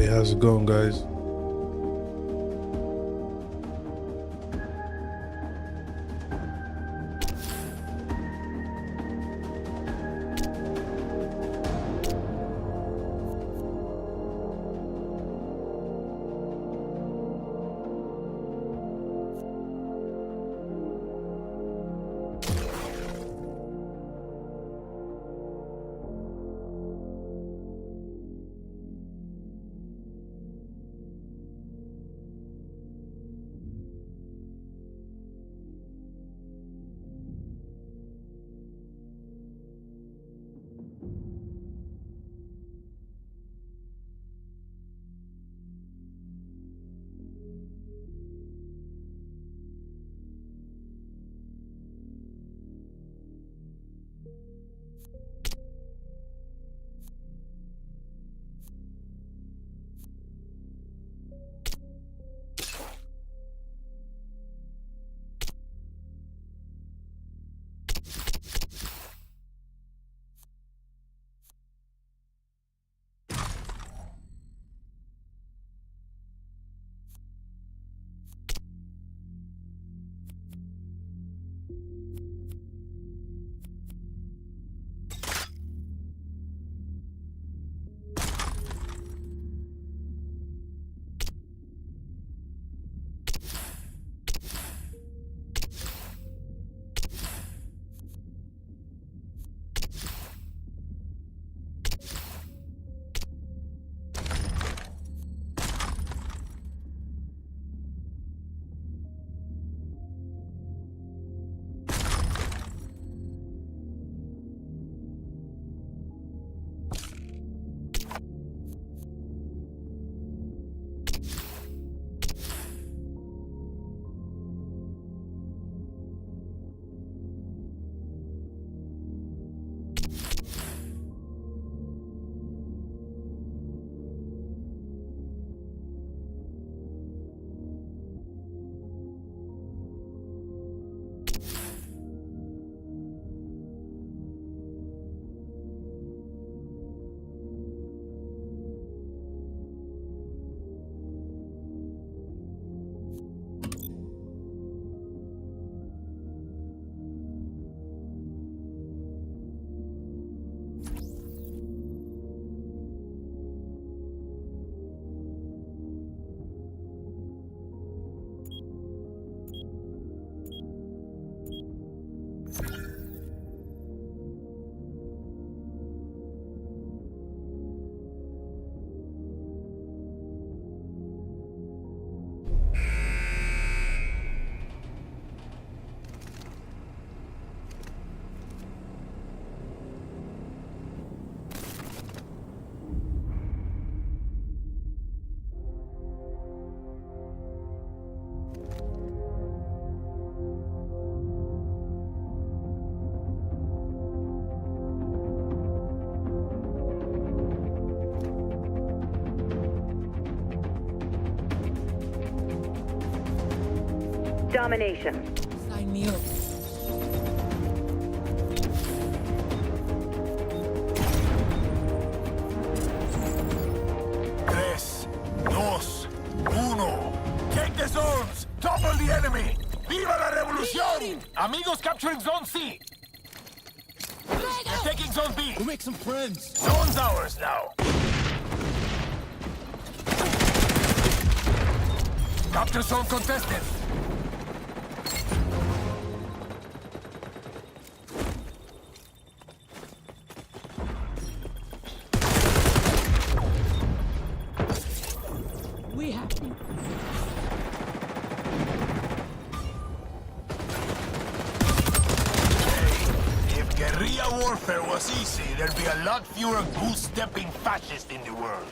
how's it going, guys? Domination. Sign me up. Tres, dos, uno. Take the zones! Topple the enemy! Viva la revolución! Amigos capturing Zone C! They're taking Zone B! We'll make some friends. Zone's ours now! Capture zone contested! We have to. If guerrilla warfare was easy, there'd be a lot fewer goose-stepping fascists in the world.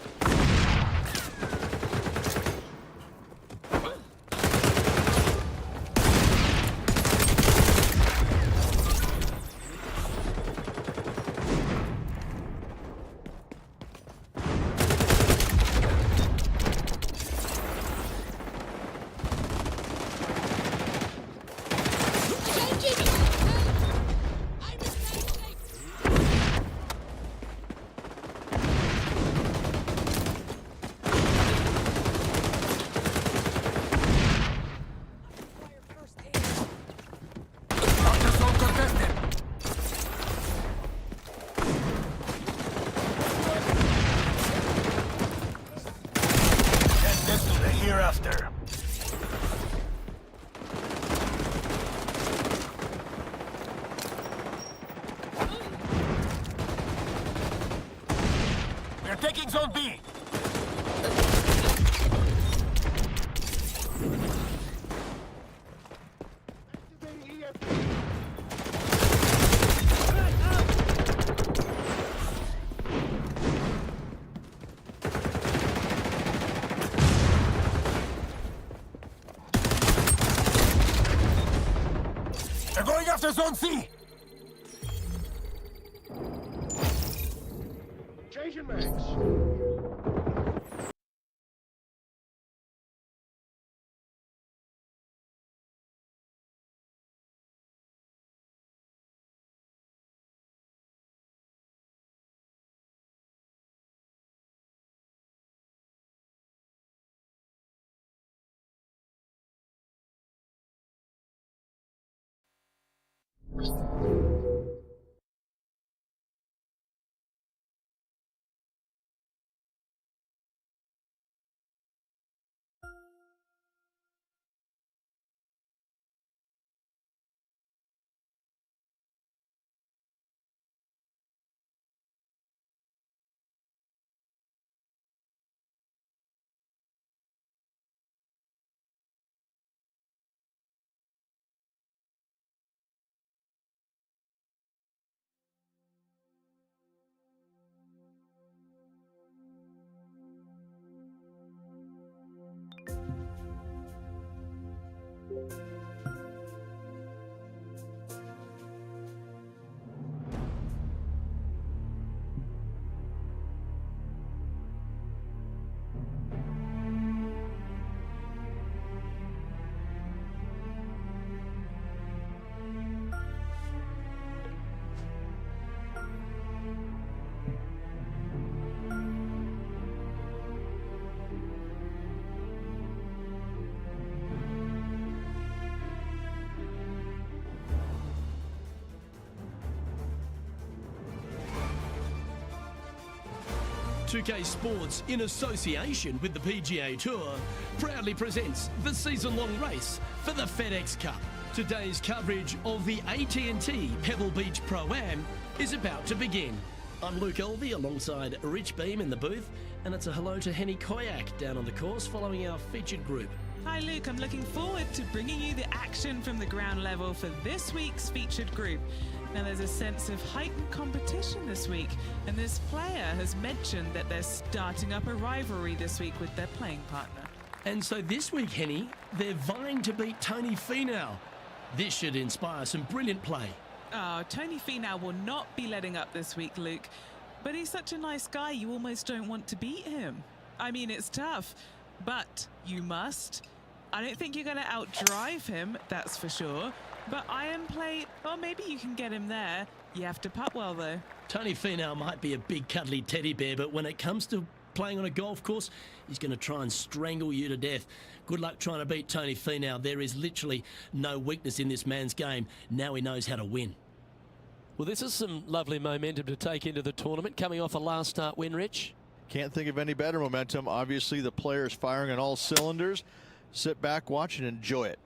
They're taking Zone B. They're going after Zone C. Changing mags. .2K Sports, in association with the PGA Tour, proudly presents the season-long race for the FedEx Cup. Today's coverage of the AT&T Pebble Beach Pro-Am is about to begin. I'm Luke Elvey alongside Rich Beam in the booth, and it's a hello to Henny Koyak down on the course following our featured group. Hi Luke, I'm looking forward to bringing you the action from the ground level for this week's featured group. Now there's a sense of heightened competition this week, and this player has mentioned that they're starting up a rivalry this week with their playing partner. And so this week, Henny, they're vying to beat Tony Finau. This should inspire some brilliant play. Oh, Tony Finau will not be letting up this week, Luke. But he's such a nice guy, you almost don't want to beat him. I mean, it's tough, but you must. I don't think you're going to outdrive him, that's for sure. But iron play, well, maybe you can get him there. You have to putt well, though. Tony Finau might be a big cuddly teddy bear, but when it comes to playing on a golf course, he's going to try and strangle you to death. Good luck trying to beat Tony Finau. There is literally no weakness in this man's game. Now he knows how to win. Well, this is some lovely momentum to take into the tournament, coming off a last start win, Rich. Can't think of any better momentum. Obviously, the players firing on all cylinders. Sit back, watch, and enjoy it.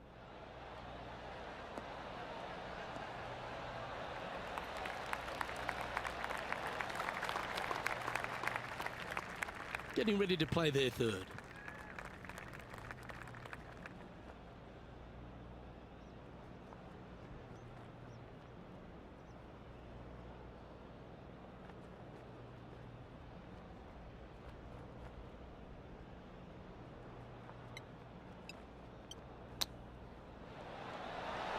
Getting ready to play their third.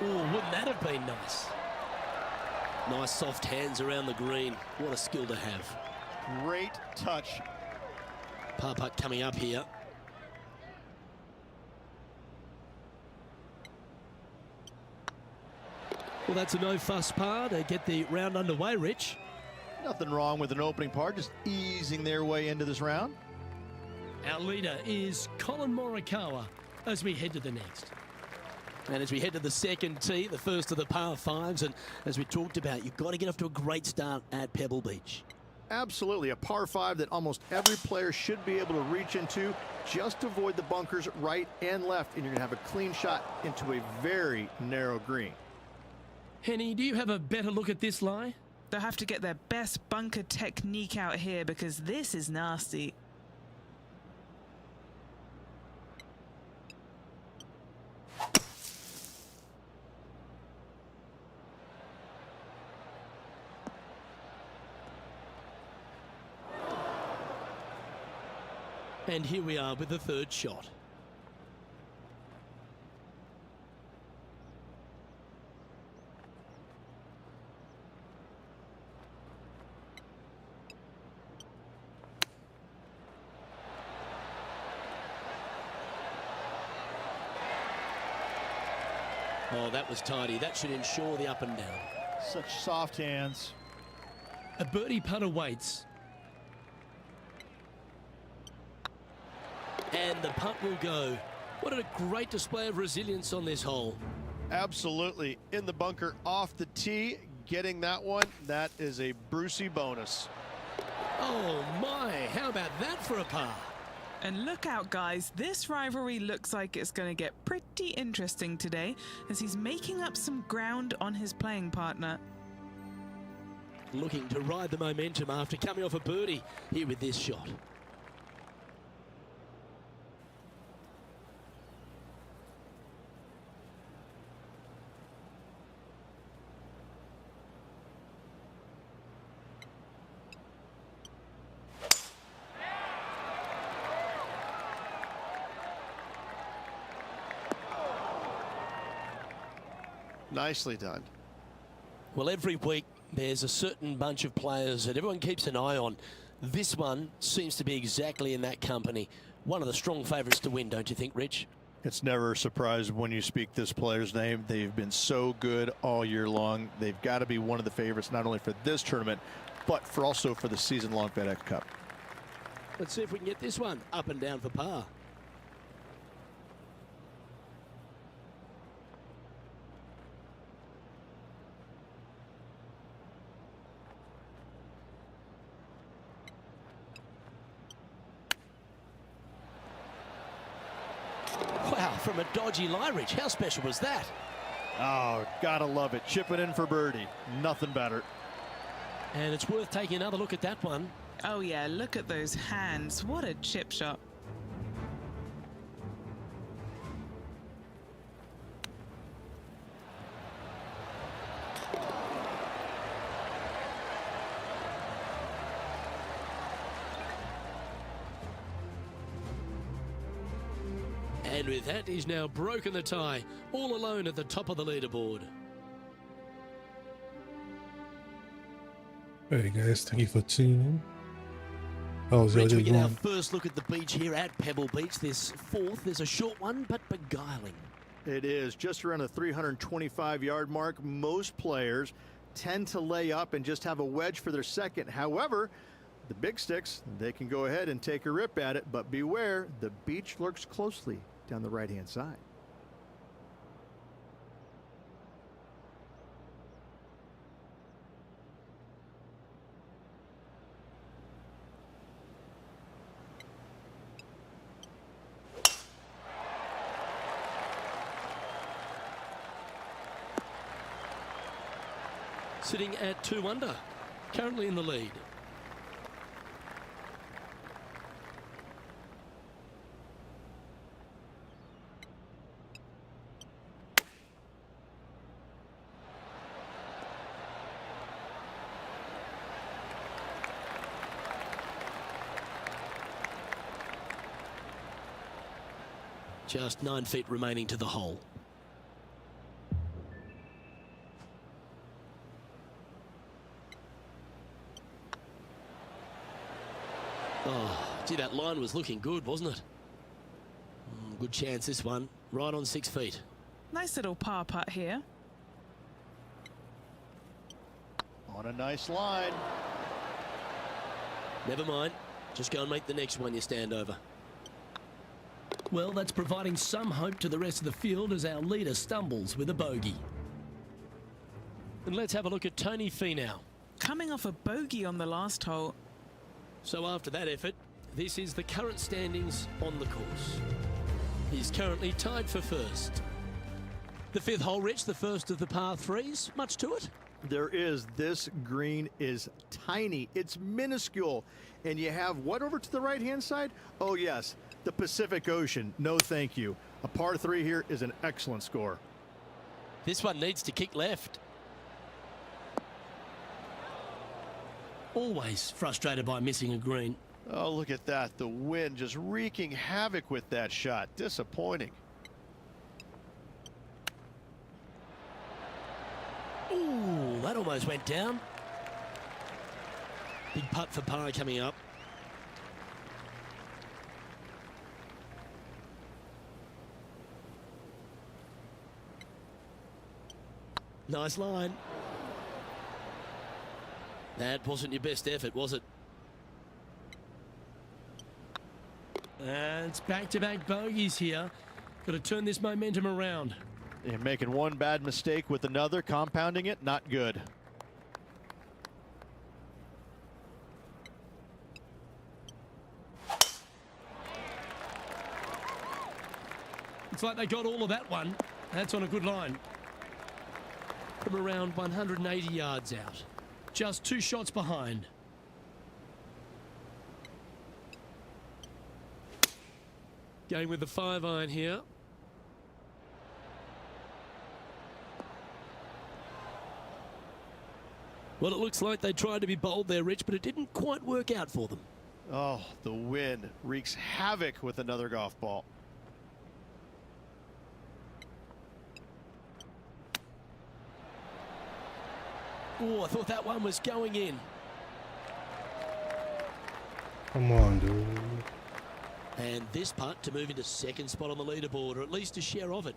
Oh, wouldn't that have been nice? Nice soft hands around the green. What a skill to have. Great touch. Par putt coming up here. Well, that's a no-fuss par to get the round underway, Rich. Nothing wrong with an opening par, just easing their way into this round. Our leader is Colin Morikawa as we head to the next. And as we head to the second tee, the first of the par fives, and as we talked about, you've got to get off to a great start at Pebble Beach. Absolutely, a par 5 that almost every player should be able to reach into. Just avoid the bunkers right and left, and you're going to have a clean shot into a very narrow green. Henny, do you have a better look at this lie? They'll have to get their best bunker technique out here because this is nasty. And here we are with the third shot. Oh, that was tidy. That should ensure the up and down. Such soft hands. A birdie putt awaits. And the putt will go. What a great display of resilience on this hole. Absolutely. In the bunker, off the tee, getting that one. That is a Brucey bonus. Oh my, how about that for a par? And look out, guys. This rivalry looks like it's going to get pretty interesting today as he's making up some ground on his playing partner. Looking to ride the momentum after coming off a birdie here with this shot. Nicely done. Well, every week there's a certain bunch of players that everyone keeps an eye on. This one seems to be exactly in that company. One of the strong favourites to win, don't you think, Rich? It's never a surprise when you speak this player's name. They've been so good all year long. They've got to be one of the favorites, not only for this tournament, but also for the season-long FedEx Cup. Let's see if we can get this one up and down for par. Wow, from a dodgy lie, Rich. How special was that? Oh, gotta love it. Chip it in for birdie. Nothing better. And it's worth taking another look at that one. Oh yeah, look at those hands. What a chip shot. And with that, he's now broken the tie, all alone at the top of the leaderboard. Hey guys, thank you for tuning in. How's your Rich, we day get our going? first look at the beach here at Pebble Beach. This fourth, there's a short one, but beguiling. It is just around the 325-yard mark. Most players tend to lay up and just have a wedge for their second. However, the big sticks, they can go ahead and take a rip at it, but beware, the beach lurks closely down the right-hand side. Sitting at 2 under, currently in the lead. Just 9 feet remaining to the hole. Oh, gee, that line was looking good, wasn't it? Good chance this one, right on 6 feet. Nice little par putt here. On a nice line. Never mind, just go and make the next one you stand over. Well, that's providing some hope to the rest of the field as our leader stumbles with a bogey. And let's have a look at Tony Finau. Coming off a bogey on the last hole. So after that effort, this is the current standings on the course. He's currently tied for first. The fifth hole, Rich, the first of the par threes. Much to it? There is. This green is tiny. It's minuscule. And you have what over to the right-hand side? Oh, yes, the Pacific Ocean. No, thank you. A par 3 here is an excellent score. This one needs to kick left. Always frustrated by missing a green. Oh, look at that. The wind just wreaking havoc with that shot. Disappointing. Ooh, that almost went down. Big putt for par coming up. Nice line. That wasn't your best effort, was it? And it's back-to-back bogeys here. Got to turn this momentum around. And making one bad mistake with another, compounding it, not good. It's like they got all of that one. That's on a good line. From around 180 yards out. Just 2 shots behind. Going with the 5-iron here. Well, it looks like they tried to be bold there, Rich, but it didn't quite work out for them. Oh, the wind wreaks havoc with another golf ball. Oh, I thought that one was going in. Come on, dude. And this putt to move into second spot on the leaderboard, or at least a share of it.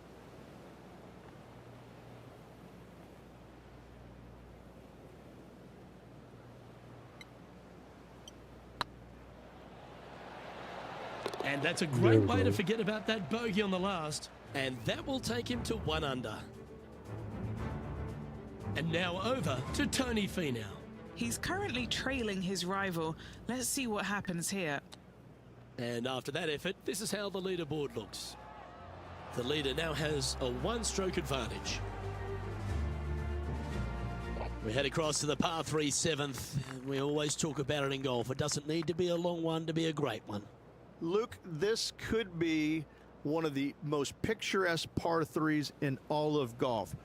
And that's a great way to forget about that bogey on the last. And that will take him to 1 under. And now over to Tony Finau. He's currently trailing his rival. Let's see what happens here. And after that effort, this is how the leaderboard looks. The leader now has a 1-stroke advantage. We head across to the par 3 7th. We always talk about it in golf. It doesn't need to be a long one to be a great one. Luke, this could be one of the most picturesque par 3s in all of golf.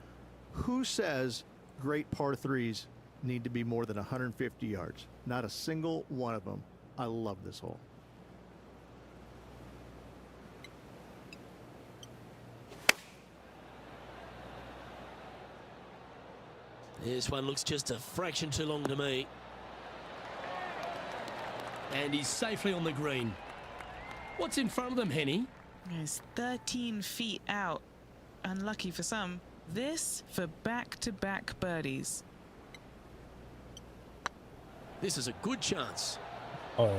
Who says great par 3s need to be more than 150 yards? Not a single one of them. I love this hole. This one looks just a fraction too long to me. And he's safely on the green. What's in front of them, Henny? It's 13 feet out. Unlucky for some. This for back-to-back birdies. This is a good chance. Oh,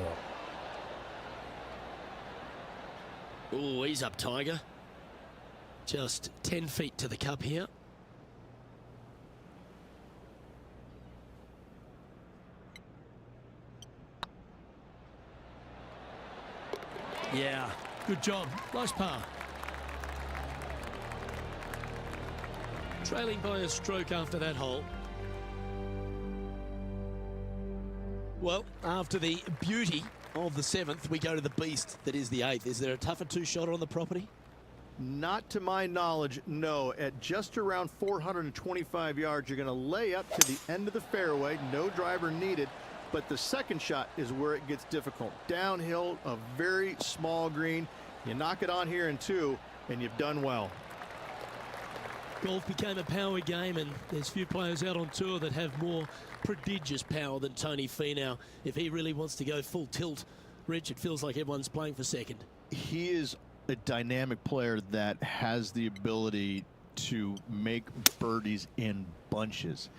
Oh, he's up, Tiger. Just 10 feet to the cup here. Yeah, good job. Nice par. Trailing by a stroke after that hole. Well, after the beauty of the 7th, we go to the beast that is the 8th. Is there a tougher 2-shotter on the property? Not to my knowledge, no. At just around 425 yards, you're going to lay up to the end of the fairway. No driver needed. But the second shot is where it gets difficult. Downhill, a very small green. You knock it on here in 2, and you've done well. Golf became a power game, and there's few players out on tour that have more prodigious power than Tony Finau. If he really wants to go full tilt, Rich, it feels like everyone's playing for second. He is a dynamic player that has the ability to make birdies in bunches.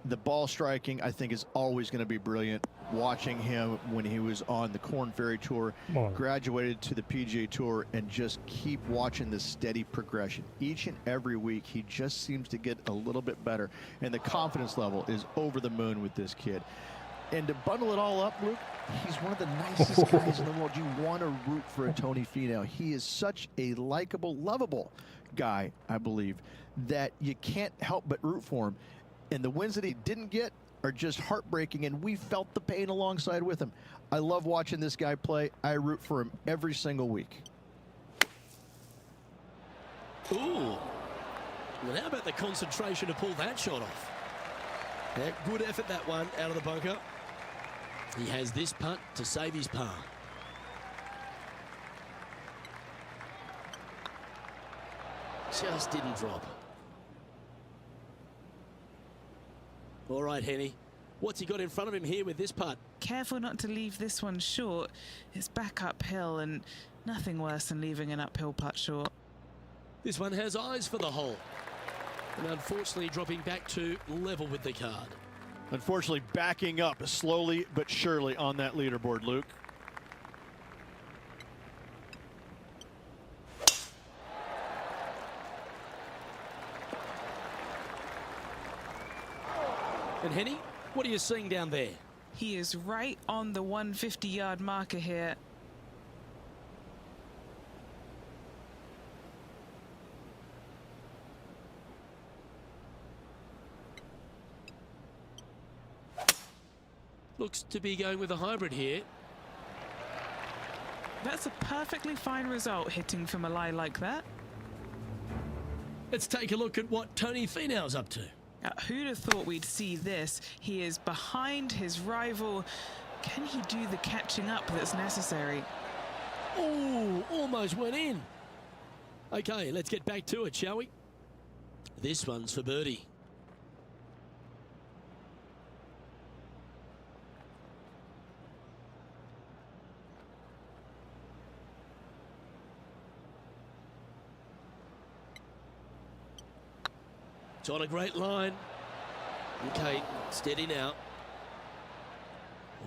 The ball striking, I think, is always going to be brilliant. Watching him when he was on the Korn Ferry Tour, graduated to the PGA Tour, and just keep watching the steady progression. Each and every week, he just seems to get a little bit better. And the confidence level is over the moon with this kid. And to bundle it all up, Luke, he's one of the nicest guys in the world. You want to root for a Tony Finau. He is such a likable, lovable guy, I believe, that you can't help but root for him. And the wins that he didn't get are just heartbreaking, and we felt the pain alongside with him. I love watching this guy play. I root for him every single week. Ooh. Well, how about the concentration to pull that shot off? Yeah, good effort, that one, out of the bunker. He has this putt to save his par. Just didn't drop. All right, Henny. What's he got in front of him here with this putt? Careful not to leave this one short. It's back uphill, and nothing worse than leaving an uphill putt short. This one has eyes for the hole. And unfortunately dropping back to level with the card. Unfortunately backing up slowly but surely on that leaderboard, Luke. And Henny, what are you seeing down there? He is right on the 150-yard marker here. Looks to be going with a hybrid here. That's a perfectly fine result, hitting from a lie like that. Let's take a look at what Tony Finau's up to. Who'd have thought we'd see this? He is behind his rival. Can he do the catching up that's necessary? Oh, almost went in. Okay, let's get back to it, shall we? This one's for birdie. It's on a great line. Okay, steady now.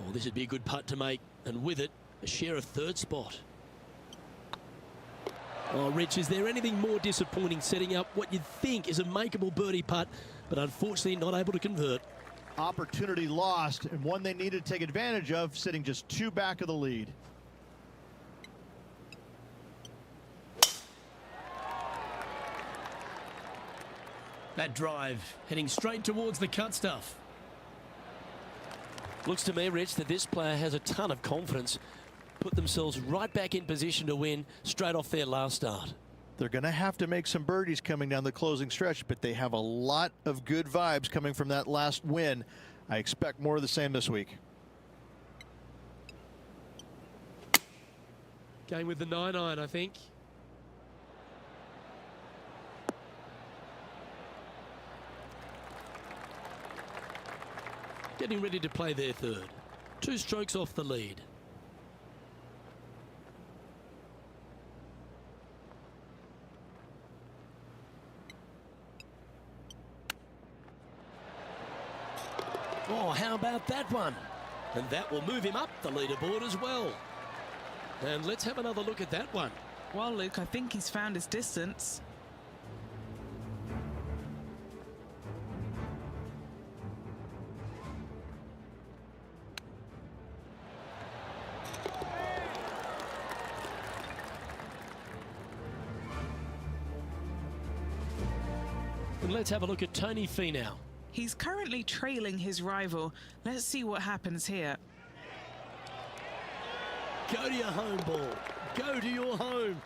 Oh, this would be a good putt to make, and with it, a share of third spot. Oh, Rich, is there anything more disappointing setting up what you'd think is a makeable birdie putt, but unfortunately not able to convert? Opportunity lost, and one they needed to take advantage of, sitting just 2 back of the lead. That drive heading straight towards the cut stuff. Looks to me, Rich, that this player has a ton of confidence. Put themselves right back in position to win straight off their last start. They're going to have to make some birdies coming down the closing stretch, but they have a lot of good vibes coming from that last win. I expect more of the same this week. Going with the 9-iron, I think. Getting ready to play their third. 2 strokes off the lead. Oh, how about that one? And that will move him up the leaderboard as well. And let's have another look at that one. Well, Luke, I think he's found his distance. And let's have a look at Tony Finau. He's currently trailing his rival. Let's see what happens here. Go to your home ball. Go to your home.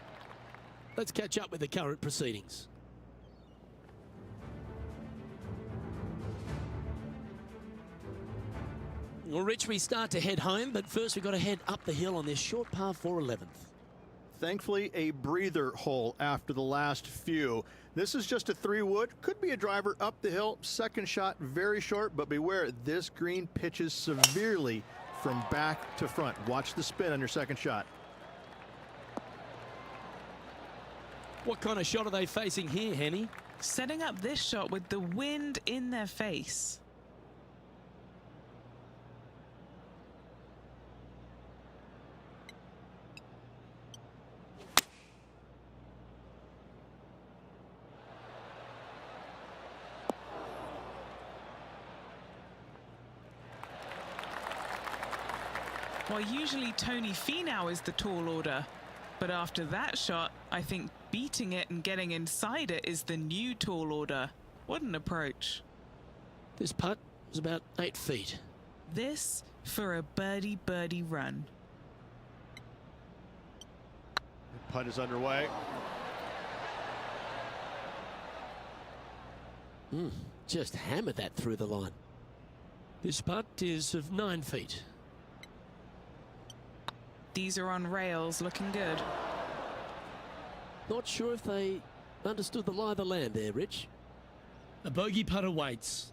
Let's catch up with the current proceedings. Well, Rich, we start to head home, but first we've got to head up the hill on this short par 4 11th. Thankfully, a breather hole after the last few. This is just a 3-wood. Could be a driver up the hill. Second shot, very short, but beware, this green pitches severely from back to front. Watch the spin on your second shot. What kind of shot are they facing here, Henny? Setting up this shot with the wind in their face. Well, usually Tony Finau is the tall order, but after that shot, I think beating it and getting inside it is the new tall order. What an approach. This putt was about 8 feet. This for a birdie run. The putt is underway. Just hammered that through the line. This putt is of 9 feet. These are on rails, looking good. Not sure if they understood the lie of the land there, Rich. A bogey putt awaits.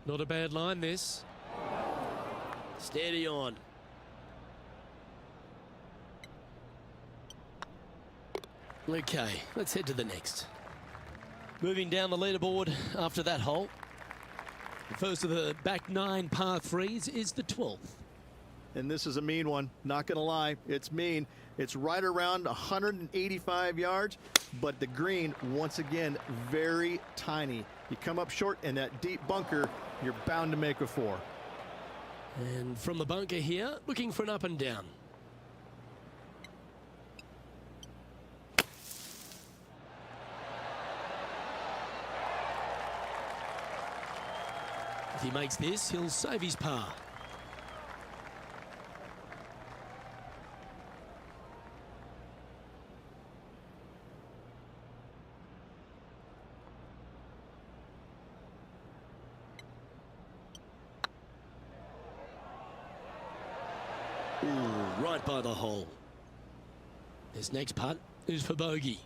Not a bad line, this. Steady on. Okay, let's head to the next. Moving down the leaderboard after that hole. The first of the back 9 par 3s is the 12th. And this is a mean one, not gonna lie, it's mean. It's right around 185 yards, but the green, once again, very tiny. You come up short in that deep bunker, you're bound to make a 4. And from the bunker here, looking for an up and down. If he makes this, he'll save his par. Ooh, right by the hole. This next putt is for bogey.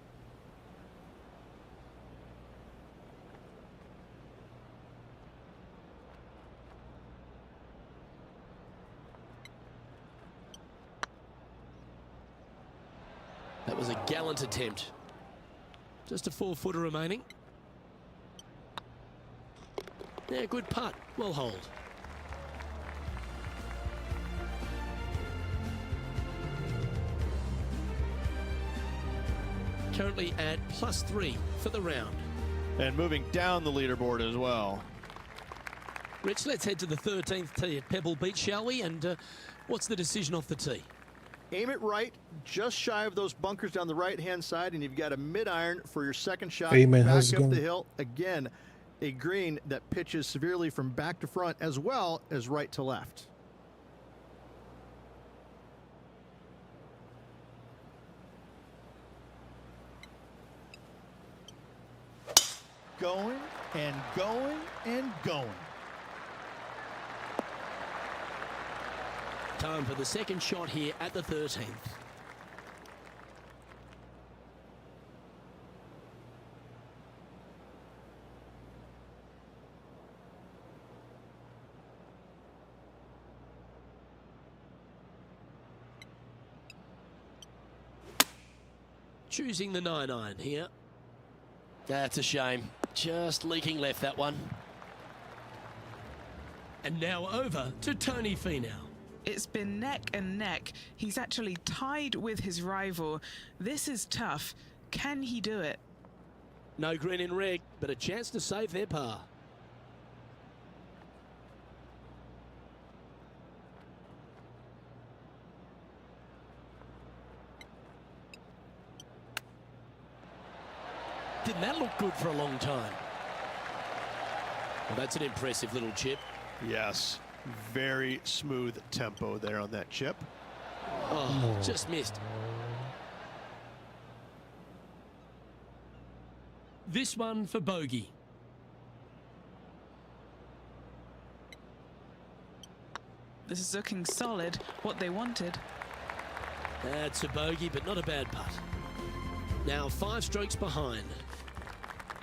That was a gallant attempt. Just a 4-footer remaining. Yeah, good putt. Well holed. Currently at +3 for the round. And moving down the leaderboard as well. Rich, let's head to the 13th tee at Pebble Beach, shall we? And what's the decision off the tee? Aim it right, just shy of those bunkers down the right-hand side, and you've got a mid-iron for your second shot. Hey, man, back how's it up going? the hill. Again, a green that pitches severely from back to front as well as right to left. Going and going and going. Time for the second shot here at the 13th. Choosing the 9-iron here. That's a shame. Just leaking left, that one. And now over to Tony Finau. It's been neck and neck. He's actually tied with his rival. This is tough. Can he do it? No green in red, but a chance to save their par. Didn't that look good for a long time? Well, that's an impressive little chip. Yes, very smooth tempo there on that chip. Oh, just missed. This one for bogey. This is looking solid, what they wanted. That's a bogey, but not a bad putt. Now 5 strokes behind.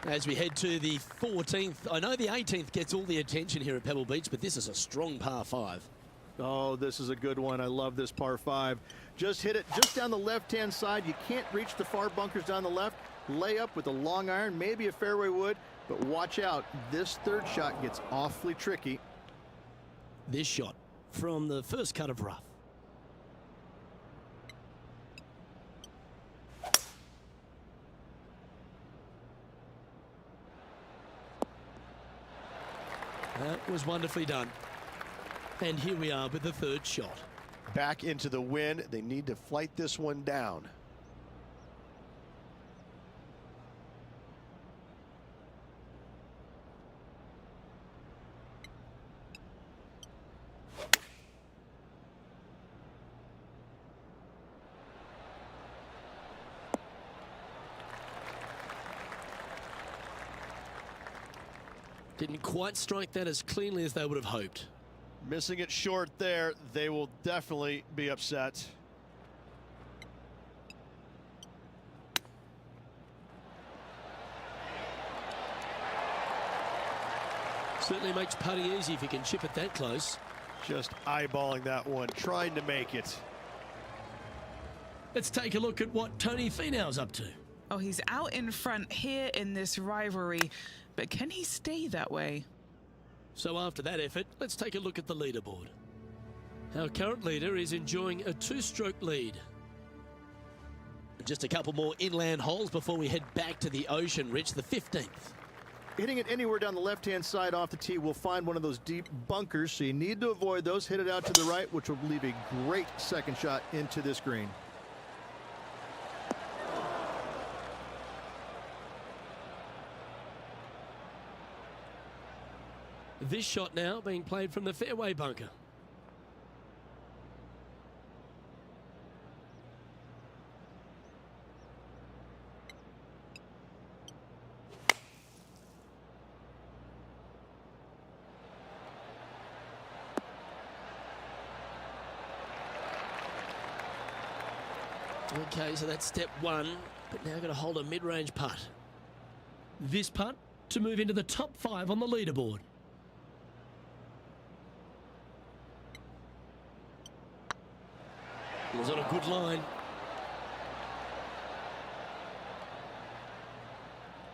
As we head to the 14th, I know the 18th gets all the attention here at Pebble Beach, but this is a strong par 5. Oh, this is a good one. I love this par 5. Just hit it just down the left-hand side. You can't reach the far bunkers down the left. Lay up with a long iron, maybe a fairway wood, but watch out. This third shot gets awfully tricky. This shot from the first cut of rough. That was wonderfully done. And here we are with the third shot. Back into the wind. They need to flight this one down. Didn't quite strike that as cleanly as they would have hoped. Missing it short there, they will definitely be upset. Certainly makes putting easy if you can chip it that close. Just eyeballing that one, trying to make it. Let's take a look at what Tony Finau's up to. Oh, he's out in front here in this rivalry, but can he stay that way? So after that effort, let's take a look at the leaderboard. Our current leader is enjoying a 2-stroke lead. Just a couple more inland holes before we head back to the ocean, Rich, the 15th. Hitting it anywhere down the left-hand side off the tee will find one of those deep bunkers, so you need to avoid those. Hit it out to the right, which will leave a great second shot into this green. This shot now being played from the fairway bunker. Okay, so that's step one, but now got to hold a mid-range putt. This putt to move into the top 5 on the leaderboard. It was on a good line.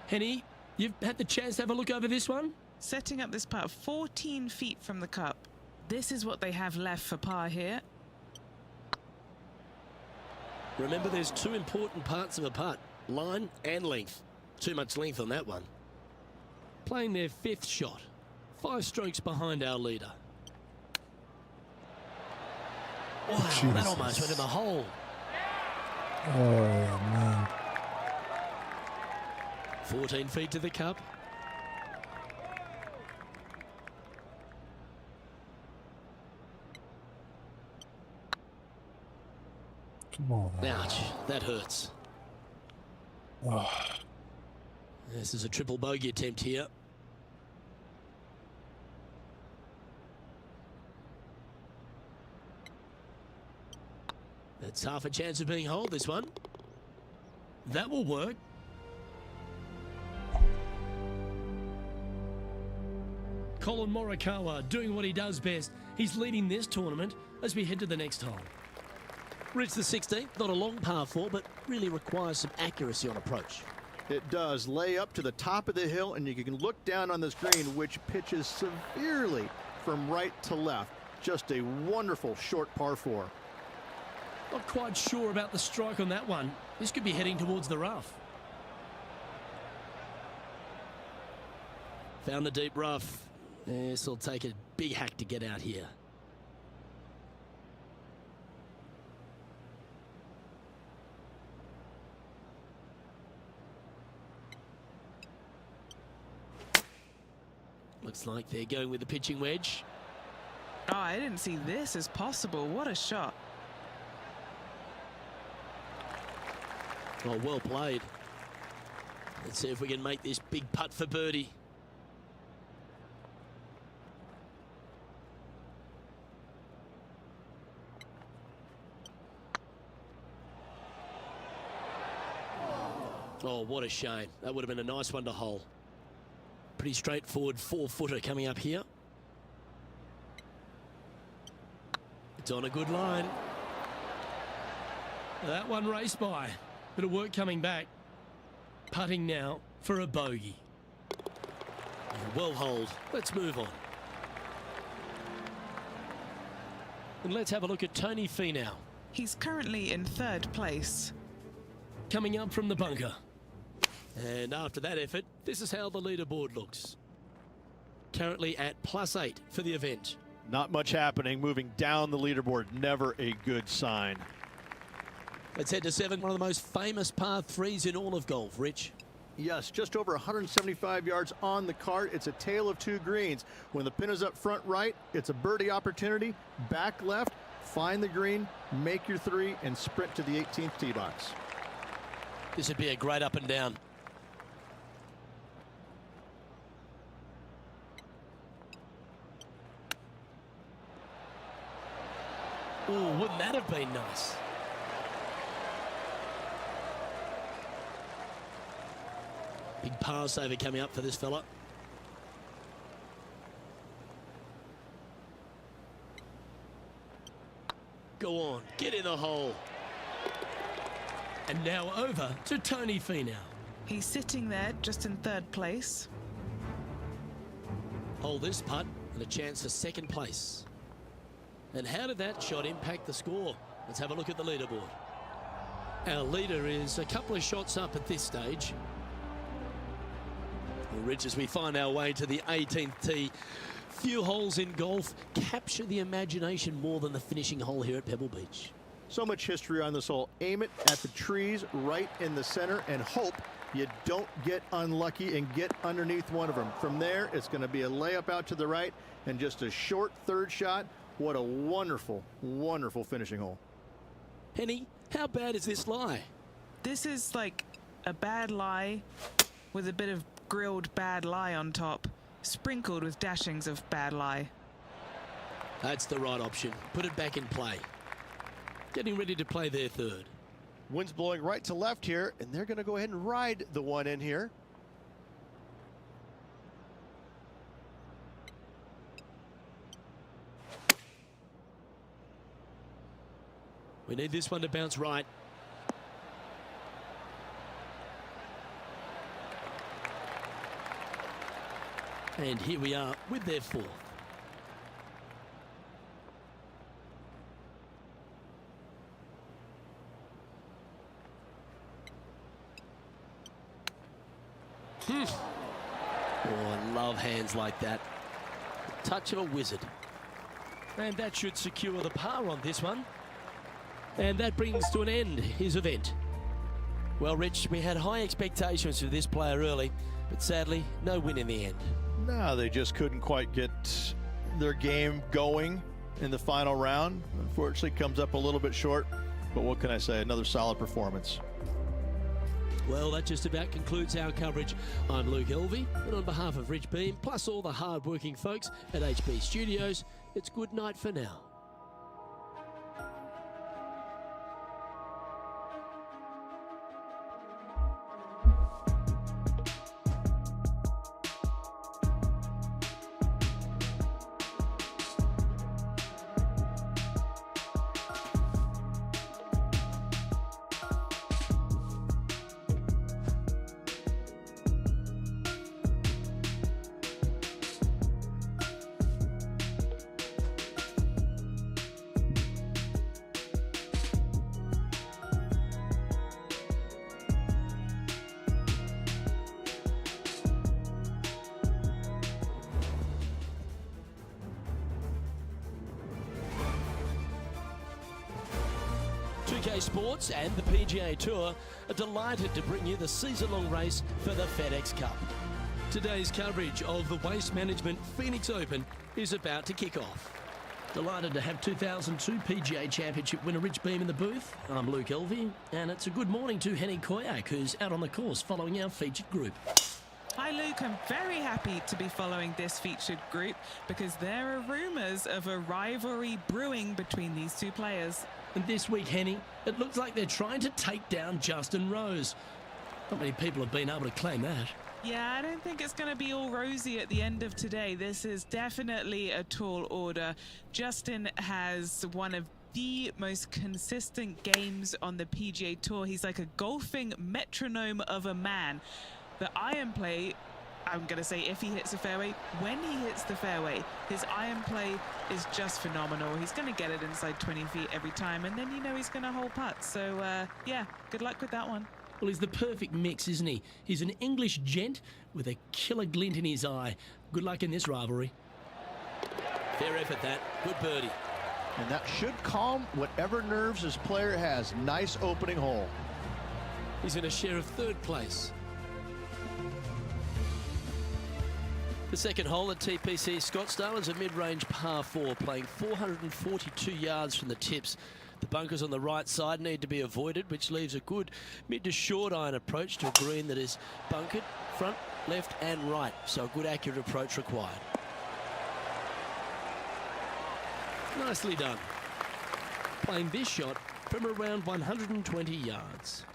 Henny, you've had the chance to have a look over this one? Setting up this putt 14 feet from the cup. This is what they have left for par here. Remember, there's 2 important parts of a putt, line and length. Too much length on that one. Playing their 5th shot, 5 strokes behind our leader. Wow, that almost went in the hole. Oh, man. 14 feet to the cup. Come on. Ouch, that hurts. Oh. This is a triple bogey attempt here. That's half a chance of being holed, this one. That will work. Colin Morikawa doing what he does best. He's leading this tournament as we head to the next hole. Rich, the 16th, not a long par 4, but really requires some accuracy on approach. It does. Lay up to the top of the hill, and you can look down on this green, which pitches severely from right to left. Just a wonderful short par 4. Not quite sure about the strike on that one. This could be heading towards the rough. Found the deep rough. This will take a big hack to get out here. Looks like they're going with the pitching wedge. Oh, I didn't see this as possible. What a shot. Oh, well played. Let's see if we can make this big putt for birdie. Oh, what a shame. That would have been a nice one to hole. Pretty straightforward 4-footer coming up here. It's on a good line. That one raced by. Bit of work coming back. Putting now for a bogey. Well holed. Let's move on. And let's have a look at Tony Finau. He's currently in 3rd place. Coming up from the bunker. And after that effort, this is how the leaderboard looks. Currently at +8 for the event. Not much happening, moving down the leaderboard, never a good sign. Let's head to 7, one of the most famous par 3s in all of golf, Rich. Yes, just over 175 yards on the cart. It's a tale of 2 greens. When the pin is up front right, it's a birdie opportunity. Back left, find the green, make your 3, and sprint to the 18th tee box. This would be a great up and down. Oh, wouldn't that have been nice? Big pass over coming up for this fella. Go on, get in the hole. And now over to Tony Finau. He's sitting there just in third place. Hold this putt and a chance for second place. And how did that shot impact the score? Let's have a look at the leaderboard. Our leader is a couple of shots up at this stage. Well, Rich, as we find our way to the 18th tee, few holes in golf capture the imagination more than the finishing hole here at Pebble Beach. So much history on this hole. Aim it at the trees right in the center and hope you don't get unlucky and get underneath one of them. From there, it's going to be a layup out to the right and just a short third shot. What a wonderful, wonderful finishing hole. Henny, how bad is this lie? This is like a bad lie with a bit of grilled bad lie on top, sprinkled with dashings of bad lie. That's the right option. Put it back in play. Getting ready to play their third. Wind's blowing right to left here, and they're going to go ahead and ride the one in here. We need this one to bounce right. And here we are with their fourth. Oh, I love hands like that. Touch of a wizard. And that should secure the par on this one. And that brings to an end his event. Well, Rich, we had high expectations for this player early, but sadly, no win in the end. No, they just couldn't quite get their game going in the final round. Unfortunately, comes up a little bit short, but what can I say? Another solid performance. Well, that just about concludes our coverage. I'm Luke Elvey, and on behalf of Rich Beam, plus all the hard-working folks at HB Studios, it's good night for now. Sports and the PGA Tour are delighted to bring you the season-long race for the FedEx Cup. Today's coverage of the Waste Management Phoenix Open is about to kick off. Delighted to have 2002 PGA Championship winner Rich Beam in the booth. I'm Luke Elvey, and it's a good morning to Henny Koyak, who's out on the course following our featured group. Hi Luke, I'm very happy to be following this featured group because there are rumours of a rivalry brewing between these two players. And this week, Henny, it looks like they're trying to take down Justin Rose. Not many people have been able to claim that. Yeah, I don't think it's going to be all rosy at the end of today. This is definitely a tall order. Justin has one of the most consistent games on the PGA Tour. He's like a golfing metronome of a man. The iron play, I'm going to say if he hits the fairway, when he hits the fairway, his iron play is just phenomenal. He's going to get it inside 20 feet every time, and then you know he's going to hole putt. So, yeah, good luck with that one. Well, he's the perfect mix, isn't he? He's an English gent with a killer glint in his eye. Good luck in this rivalry. Fair effort, that. Good birdie. And that should calm whatever nerves this player has. Nice opening hole. He's in a share of third place. The second hole at TPC Scottsdale is a mid-range par 4, playing 442 yards from the tips. The bunkers on the right side need to be avoided, which leaves a good mid to short iron approach to a green that is bunkered front, left and right. So a good accurate approach required. Nicely done. playing this shot from around 120 yards.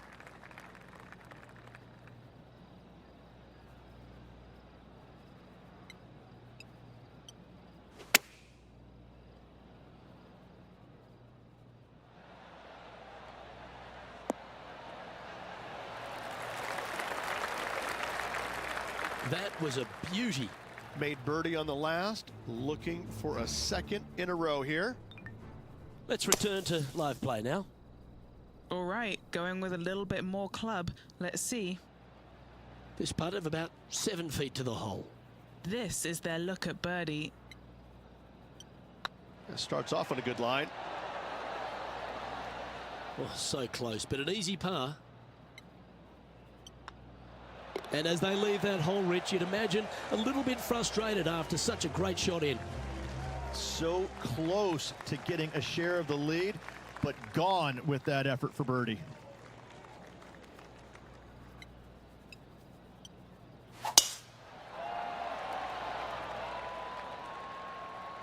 That was a beauty. Made birdie on the last, looking for a second in a row here. Let's return to live play now. All right, going with a little bit more club. Let's see. This putt of about 7 feet to the hole. This is their look at birdie. Starts off on a good line. Oh, so close, but an easy par. And as they leave that hole, Rich, you'd imagine a little bit frustrated after such a great shot in. So close to getting a share of the lead, but gone with that effort for birdie.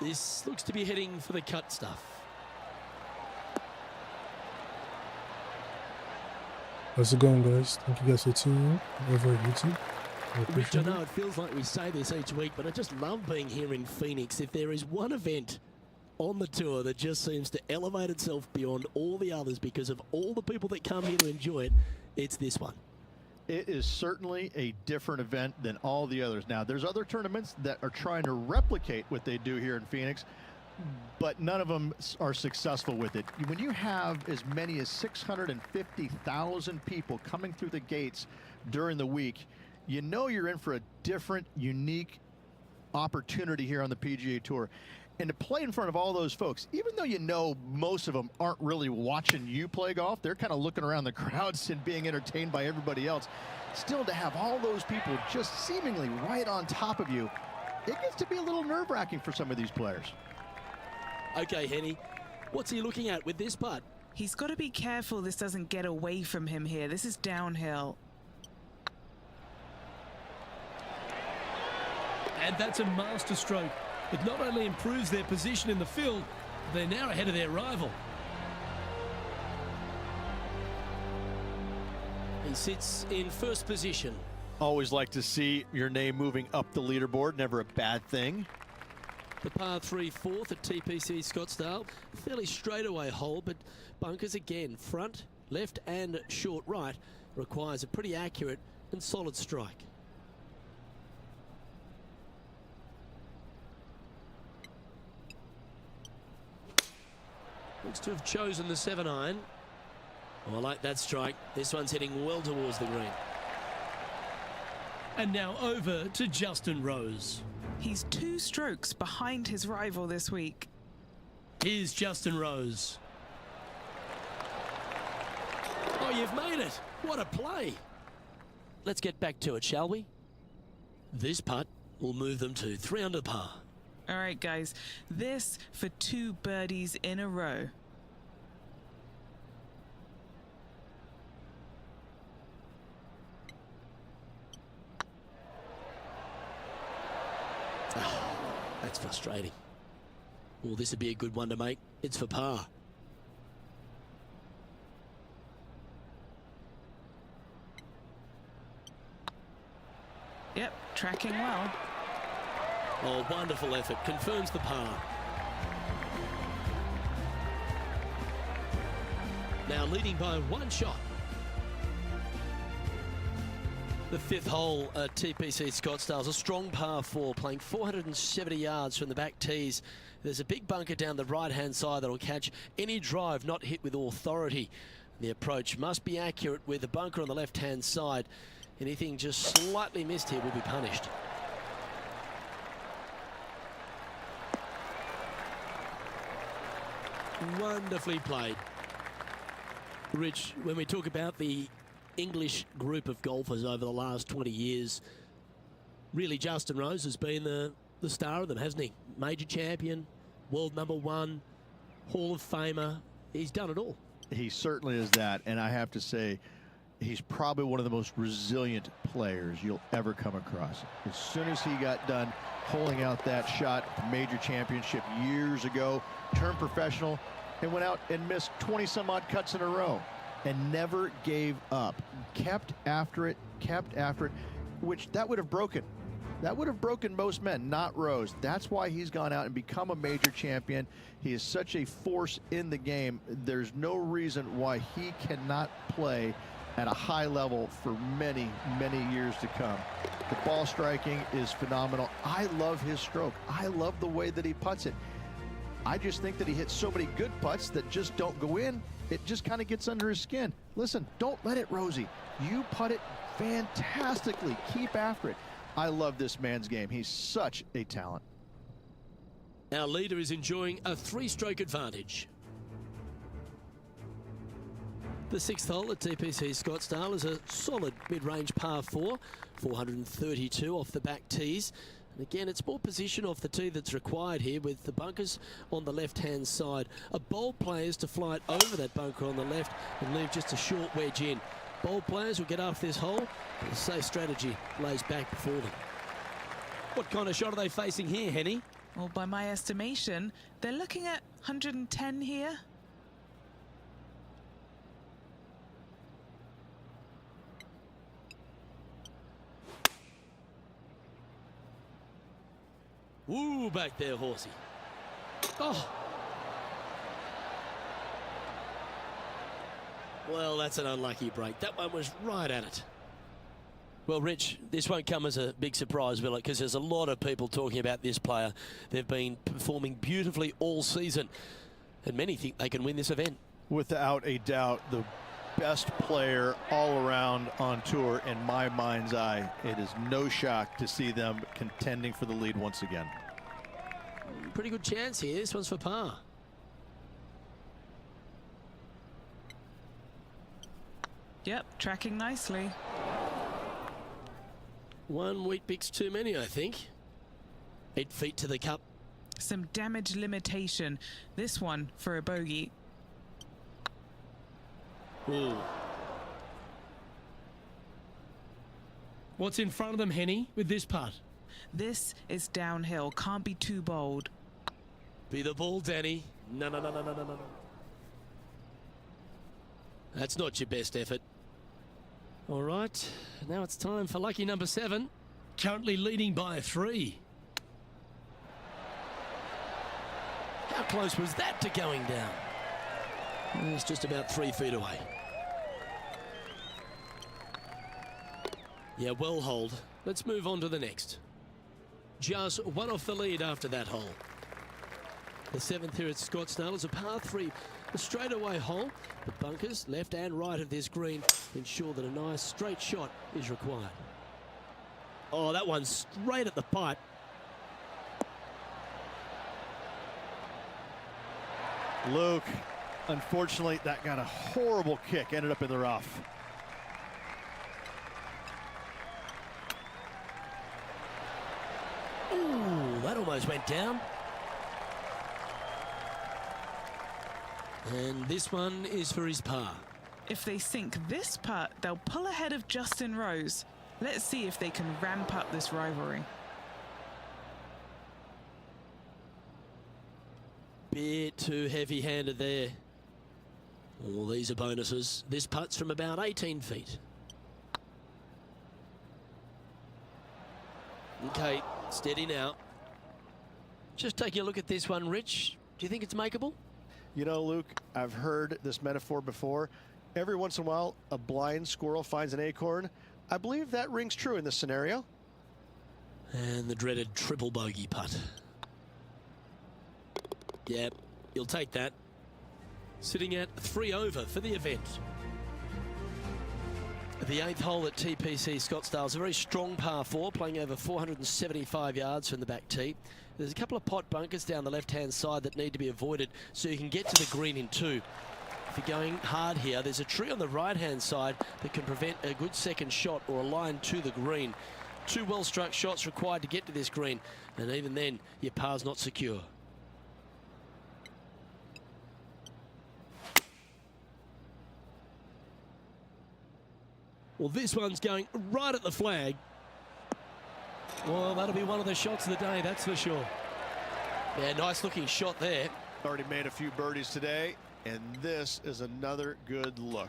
This looks to be heading for the cut stuff. How's it going, guys? Thank you guys for tuning in over at YouTube. I Rich, I appreciate know it. it feels like we say this each week, but I just love being here in Phoenix. If there is one event on the tour that just seems to elevate itself beyond all the others because of all the people that come here to enjoy it, it's this one. It is certainly a different event than all the others. Now, there's other tournaments that are trying to replicate what they do here in Phoenix, but none of them are successful with it. When you have as many as 650,000 people coming through the gates during the week, you know you're in for a different, unique opportunity here on the PGA Tour. And to play in front of all those folks, even though you know most of them aren't really watching you play golf, they're kind of looking around the crowds and being entertained by everybody else. Still, to have all those people just seemingly right on top of you, it gets to be a little nerve-wracking for some of these players. Okay, Henny, what's he looking at with this putt? He's got to be careful this doesn't get away from him here. This is downhill. And that's a masterstroke. It not only improves their position in the field, they're now ahead of their rival. He sits in first position. Always like to see your name moving up the leaderboard, never a bad thing. The par 3 fourth at TPC Scottsdale. Fairly straightaway hole, but bunkers again. Front, left and short right requires a pretty accurate and solid strike. Looks to have chosen the 7-iron. Oh, I like that strike. This one's heading well towards the green. And now over to Justin Rose. He's 2 strokes behind his rival this week. Here's Justin Rose. Oh, you've made it. What a play. Let's get back to it, shall we? This putt will move them to 3 under par. All right, guys, this for 2 birdies in a row. That's frustrating. Well, this would be a good one to make. It's for par. Yep, tracking well. Oh, wonderful effort. Confirms the par. Now leading by 1 shot. The 5th hole at TPC Scottsdale is a strong par 4, playing 470 yards from the back tees. There's a big bunker down the right-hand side that'll catch any drive not hit with authority. The approach must be accurate with the bunker on the left-hand side. Anything just slightly missed here will be punished. Wonderfully played. Rich, when we talk about the English group of golfers over the last 20 years, really Justin Rose has been the star of them, hasn't he? Major champion, world #1, Hall of Famer. He's done it all. He certainly is that, and I have to say, he's probably one of the most resilient players you'll ever come across. As soon as he got done holing out that shot at the major championship years ago, turned professional, and went out and missed 20 some odd cuts in a row and never gave up. Kept after it, which that would have broken. That would have broken most men, not Rose. That's why he's gone out and become a major champion. He is such a force in the game. There's no reason why he cannot play at a high level for many, many years to come. The ball striking is phenomenal. I love his stroke. I love the way that he putts it. I just think that he hits so many good putts that just don't go in. It just kind of gets under his skin. Listen, don't let it, Rosie. You putt it fantastically. Keep after it. I love this man's game. He's such a talent. Our leader is enjoying a 3-stroke advantage. The 6th hole at TPC Scottsdale is a solid mid-range par 4, 432 off the back tees. And again, it's more position off the tee that's required here, with the bunkers on the left-hand side. A bold player is to fly it over that bunker on the left and leave just a short wedge in. Bold players will get off this hole, but the safe strategy lays back before them. What kind of shot are they facing here, Henny? Well, by my estimation, they're looking at 110 here. Woo, back there, Horsey. Oh. Well, that's an unlucky break. That one was right at it. Well, Rich, this won't come as a big surprise, will it? Because there's a lot of people talking about this player. They've been performing beautifully all season, and many think they can win this event. Without a doubt, the best player all around on tour in my mind's eye. It is no shock to see them contending for the lead once again. Pretty good chance here. This one's for par. Yep, tracking nicely. One wheat bix too many, I think. 8 feet to the cup. Some damage limitation. This one for a bogey. Ooh. What's in front of them, Henny, with this putt? This is downhill. Can't be too bold. Be the ball, Danny. No. That's not your best effort. All right, now it's time for lucky number 7. Currently leading by 3. How close was that to going down? It's just about 3 feet away. Yeah, well holed. Let's move on to the next. Just one off the lead after that hole. The 7th here at Scottsdale is a par 3, a straightaway hole. The bunkers left and right of this green ensure that a nice straight shot is required. Oh, that one's straight at the pipe. Luke, unfortunately, that got a horrible kick, ended up in the rough. Ooh, that almost went down. And this one is for his par. If they sink this putt, they'll pull ahead of Justin Rose. Let's see if they can ramp up this rivalry. Bit too heavy-handed there. All these are bonuses. This putt's from about 18 feet. Okay, steady now. Just taking a look at this one, Rich. Do you think it's makeable? You know, Luke, I've heard this metaphor before. Every once in a while, a blind squirrel finds an acorn. I believe that rings true in this scenario. And the dreaded triple bogey putt. Yep, you'll take that. Sitting at 3 over for the event. The 8th hole at TPC Scottsdale is a very strong par 4, playing over 475 yards from the back tee. There's a couple of pot bunkers down the left-hand side that need to be avoided so you can get to the green in 2. If you're going hard here, there's a tree on the right-hand side that can prevent a good second shot or a line to the green. 2 well-struck shots required to get to this green, and even then, your par's not secure. Well, this one's going right at the flag. Well, that'll be one of the shots of the day, that's for sure. Yeah, nice looking shot there. Already made a few birdies today, and this is another good look.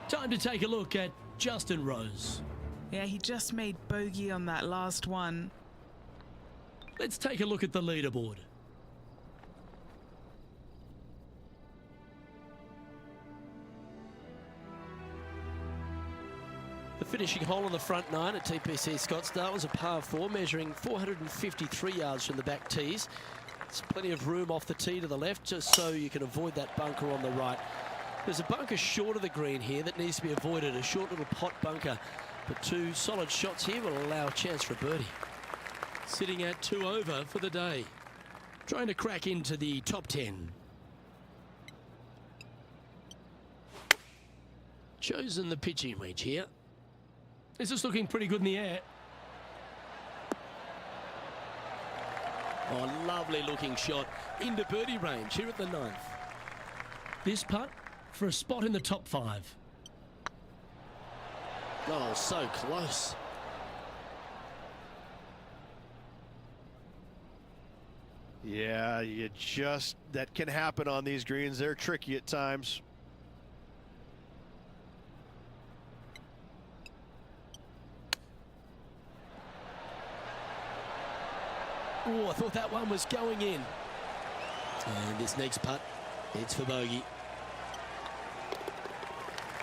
Time to take a look at Justin Rose. Yeah, he just made bogey on that last one. Let's take a look at the leaderboard. The finishing hole on the front nine at TPC Scottsdale was a par 4, measuring 453 yards from the back tees. There's plenty of room off the tee to the left, just so you can avoid that bunker on the right. There's a bunker short of the green here that needs to be avoided, a short little pot bunker. But 2 solid shots here will allow a chance for a birdie. Sitting at 2 over for the day. Trying to crack into the top 10. Chosen the pitching wedge here. This is looking pretty good in the air. Oh, lovely looking shot into birdie range here at the 9th. This putt for a spot in the top 5. Oh, so close. Yeah, that can happen on these greens. They're tricky at times. Oh, I thought that one was going in. And this next putt, it's for bogey.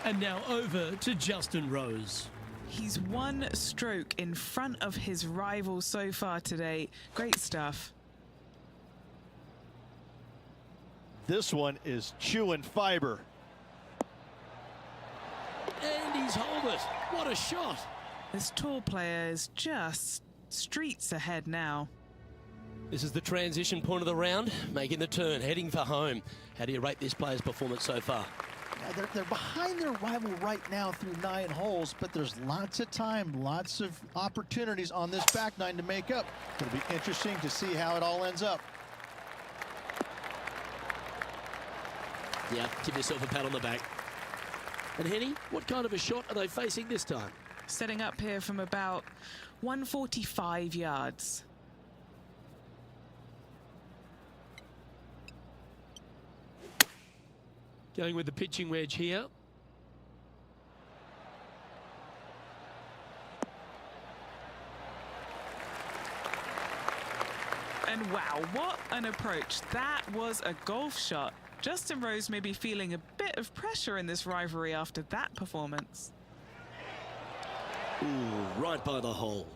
And now over to Justin Rose. He's 1 stroke in front of his rival so far today. Great stuff. This one is chewing fiber. And he's holed it. What a shot. This tour player is just streets ahead now. This is the transition point of the round, making the turn, heading for home. How do you rate this player's performance so far? They're behind their rival right now through 9 holes, but there's lots of time, lots of opportunities on this back 9 to make up. It'll be interesting to see how it all ends up. Yeah, give yourself a pat on the back. And Henny, what kind of a shot are they facing this time? Setting up here from about 145 yards. Going with the pitching wedge here. And wow, what an approach. That was a golf shot. Justin Rose may be feeling a bit of pressure in this rivalry after that performance. Ooh, right by the hole.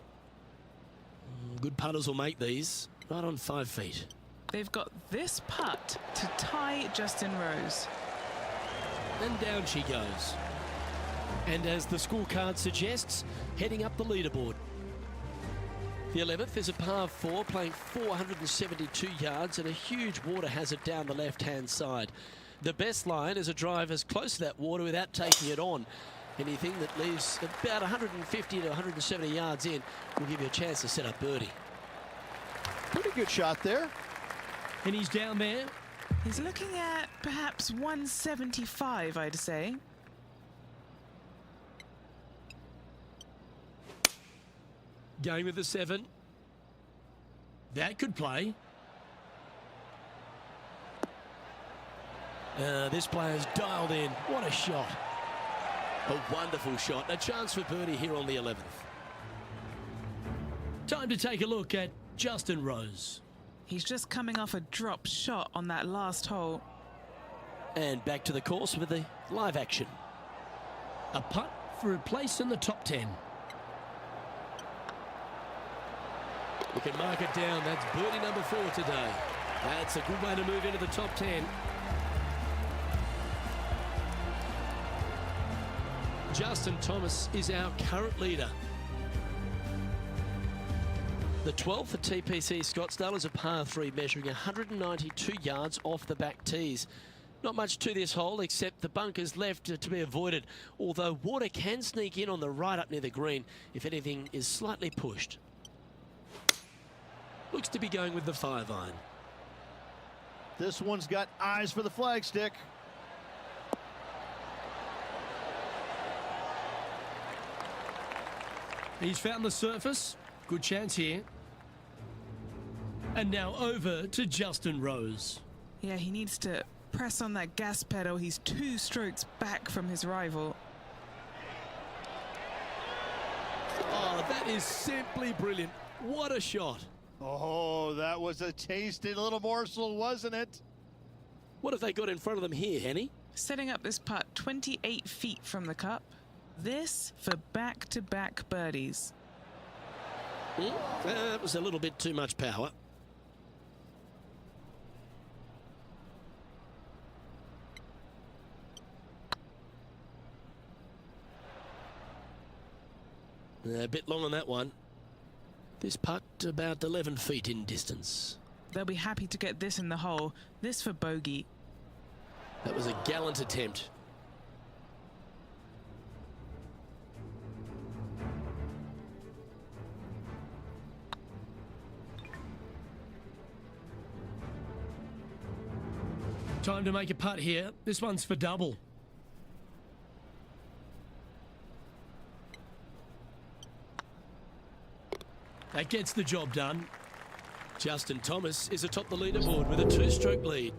Good putters will make these. Right on 5 feet. They've got this putt to tie Justin Rose. And down she goes. And as the scorecard suggests, heading up the leaderboard. The 11th is a par 4, playing 472 yards and a huge water hazard down the left-hand side. The best line is a drive as close to that water without taking it on. Anything that leaves about 150 to 170 yards in will give you a chance to set up birdie. Pretty good shot there. And he's down there. He's looking at perhaps 175, I'd say. Going with the 7. That could play. This player's dialed in. What a shot. A wonderful shot. A chance for birdie here on the 11th. Time to take a look at Justin Rose. He's just coming off a drop shot on that last hole. And back to the course with the live action. A putt for a place in the top 10. You can mark it down. That's birdie number 4 today. That's a good way to move into the top 10. Justin Thomas is our current leader. The 12th at TPC Scottsdale is a par 3, measuring 192 yards off the back tees. Not much to this hole except the bunkers left to be avoided, although water can sneak in on the right up near the green if anything is slightly pushed. Looks to be going with the 5-iron. This one's got eyes for the flagstick. He's found the surface. Good chance here. And now over to Justin Rose. Yeah, he needs to press on that gas pedal. He's 2 strokes back from his rival. Oh, that is simply brilliant. What a shot. Oh, that was a tasty little morsel, wasn't it? What have they got in front of them here, Henny? Setting up this putt 28 feet from the cup. This for back-to-back birdies. That was a little bit too much power. A bit long on that one. This putt about 11 feet in distance. They'll be happy to get this in the hole. This for bogey. That was a gallant attempt. Time to make a putt here. This one's for double. That gets the job done. Justin Thomas is atop the leaderboard with a 2-stroke lead.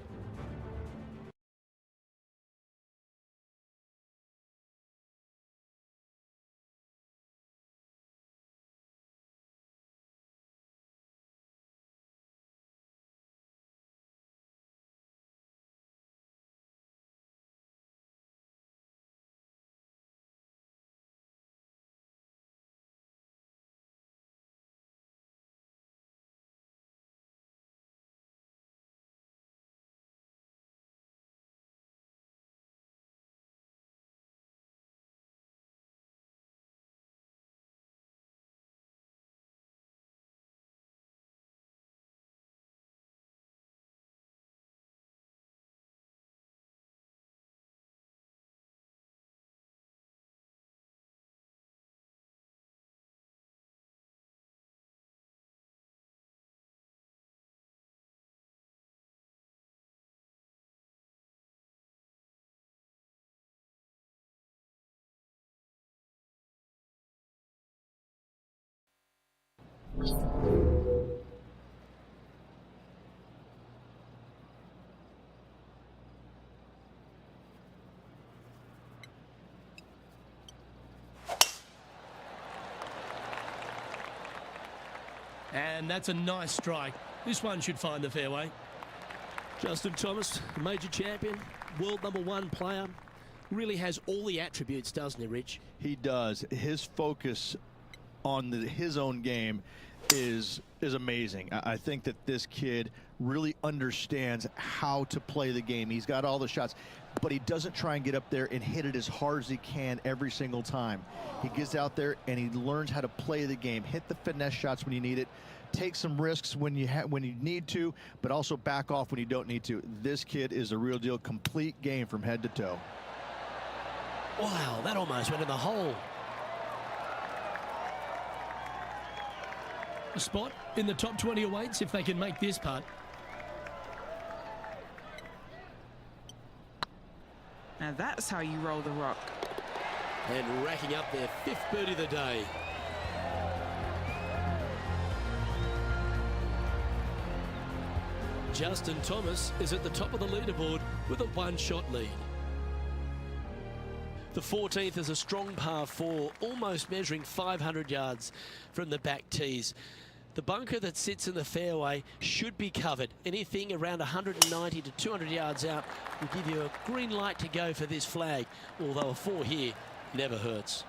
And that's a nice strike. This one should find the fairway. Justin Thomas, major champion, world #1 player, really has all the attributes, doesn't he, Rich? He does. His focus on his own game is amazing. I think that this kid really understands how to play the game. He's got all the shots, but he doesn't try and get up there and hit it as hard as he can every single time. He gets out there and he learns how to play the game, hit the finesse shots when you need it, take some risks when you need to, but also back off when you don't need to. This kid is a real deal, complete game from head to toe. Wow, that almost went in the hole. A spot in the top 20 awaits if they can make this putt. Now that's how you roll the rock. And racking up their 5th birdie of the day. Justin Thomas is at the top of the leaderboard with a 1-shot lead. The 14th is a strong par 4, almost measuring 500 yards from the back tees. The bunker that sits in the fairway should be covered. Anything around 190 to 200 yards out will give you a green light to go for this flag, although a 4 here never hurts.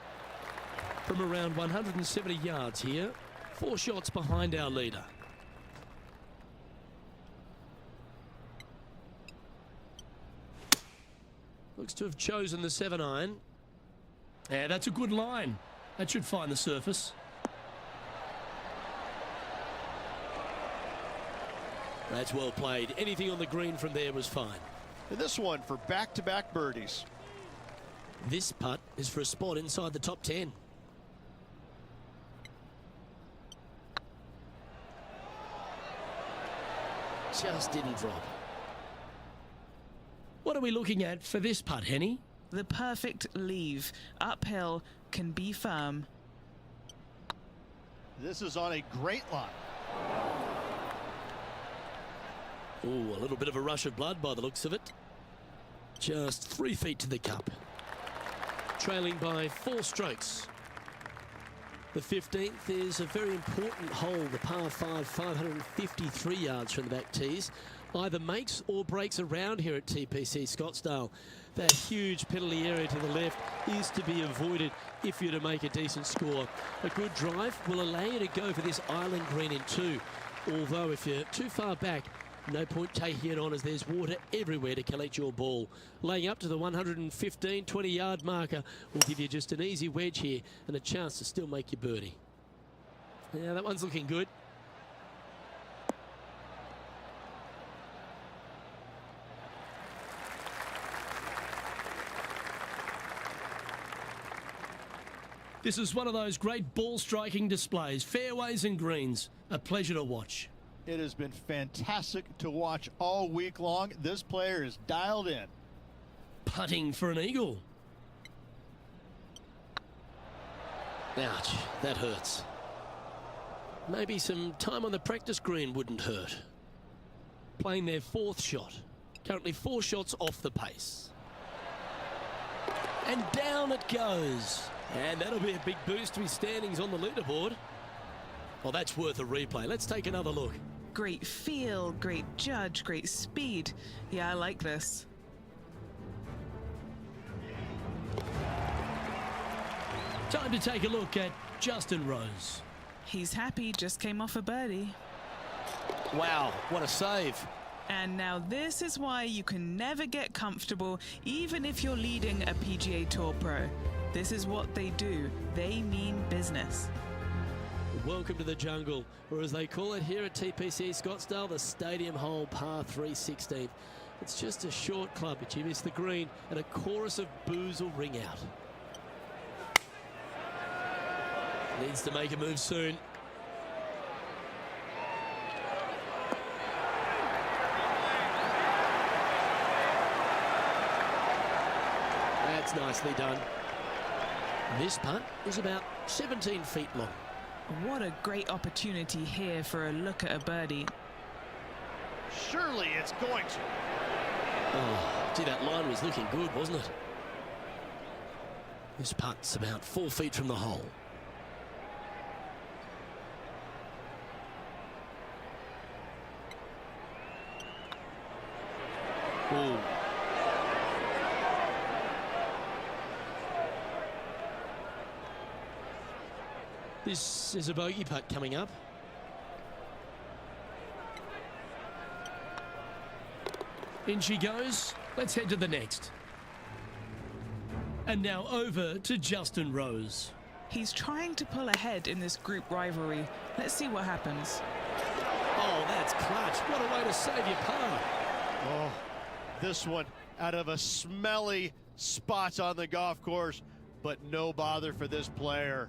From around 170 yards here, 4 shots behind our leader. Looks to have chosen the 7-iron. Yeah, that's a good line. That should find the surface. That's well played. Anything on the green from there was fine. And this one for back-to-back birdies. This putt is for a spot inside the top 10. Just didn't drop. What are we looking at for this putt, Henny? The perfect leave. Uphill, can be firm. This is on a great line. Ooh, a little bit of a rush of blood by the looks of it. Just 3 feet to the cup. Trailing by 4 strokes. The 15th is a very important hole, the par 5, 553 yards from the back tees. Either makes or breaks around here at TPC Scottsdale. That huge penalty area to the left is to be avoided if you're to make a decent score. A good drive will allow you to go for this island green in 2. Although if you're too far back, no point taking it on as there's water everywhere to collect your ball. Laying up to the 115, 20-yard marker will give you just an easy wedge here and a chance to still make your birdie. Yeah, that one's looking good. This is one of those great ball striking displays, fairways and greens. A pleasure to watch. It has been fantastic to watch all week long. This player is dialed in. Putting for an eagle. Ouch, that hurts. Maybe some time on the practice green wouldn't hurt. Playing their 4th shot. Currently 4 shots off the pace. And down it goes. And that'll be a big boost to his standings on the leaderboard. Well, that's worth a replay. Let's take another look. Great feel, great judge, great speed. Yeah, I like this. Time to take a look at Justin Rose. He's happy, just came off a birdie. Wow, what a save. And now this is why you can never get comfortable, even if you're leading a PGA Tour pro. This is what they do. They mean business. Welcome to the jungle, or as they call it here at TPC Scottsdale, the Stadium Hole Par 3 16th. It's just a short club, but you miss the green, and a chorus of boos will ring out. Needs to make a move soon. That's nicely done. This putt is about 17 feet long. What a great opportunity here for a look at a birdie. Surely it's going to. Oh, gee, that line was looking good, wasn't it? This putt's about 4 feet from the hole. Ooh. This is a bogey putt coming up. In she goes. Let's head to the next. And now over to Justin Rose. He's trying to pull ahead in this group rivalry. Let's see what happens. Oh, that's clutch. What a way to save your par. Oh, this one out of a smelly spot on the golf course, but no bother for this player.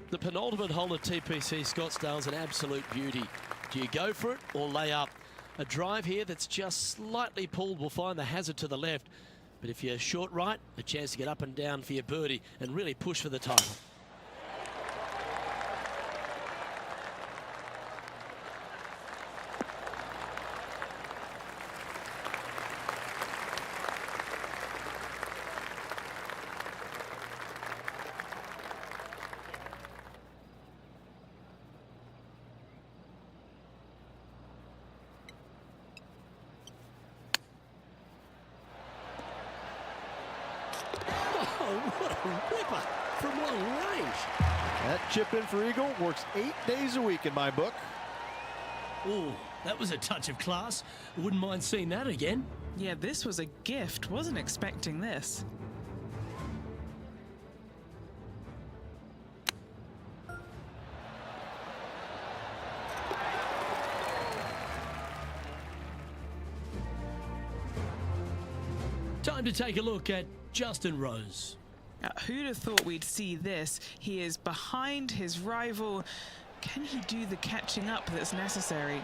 The penultimate hole at TPC Scottsdale is an absolute beauty. Do you go for it or lay up? A drive here that's just slightly pulled will find the hazard to the left. But if you're short right, a chance to get up and down for your birdie and really push for the title. What a ripper from long range. That chip in for eagle works 8 days a week in my book. Ooh, that was a touch of class. Wouldn't mind seeing that again. Yeah, this was a gift. Wasn't expecting this. Time to take a look at Justin Rose. Who'd have thought we'd see this? He is behind his rival. Can he do the catching up that's necessary?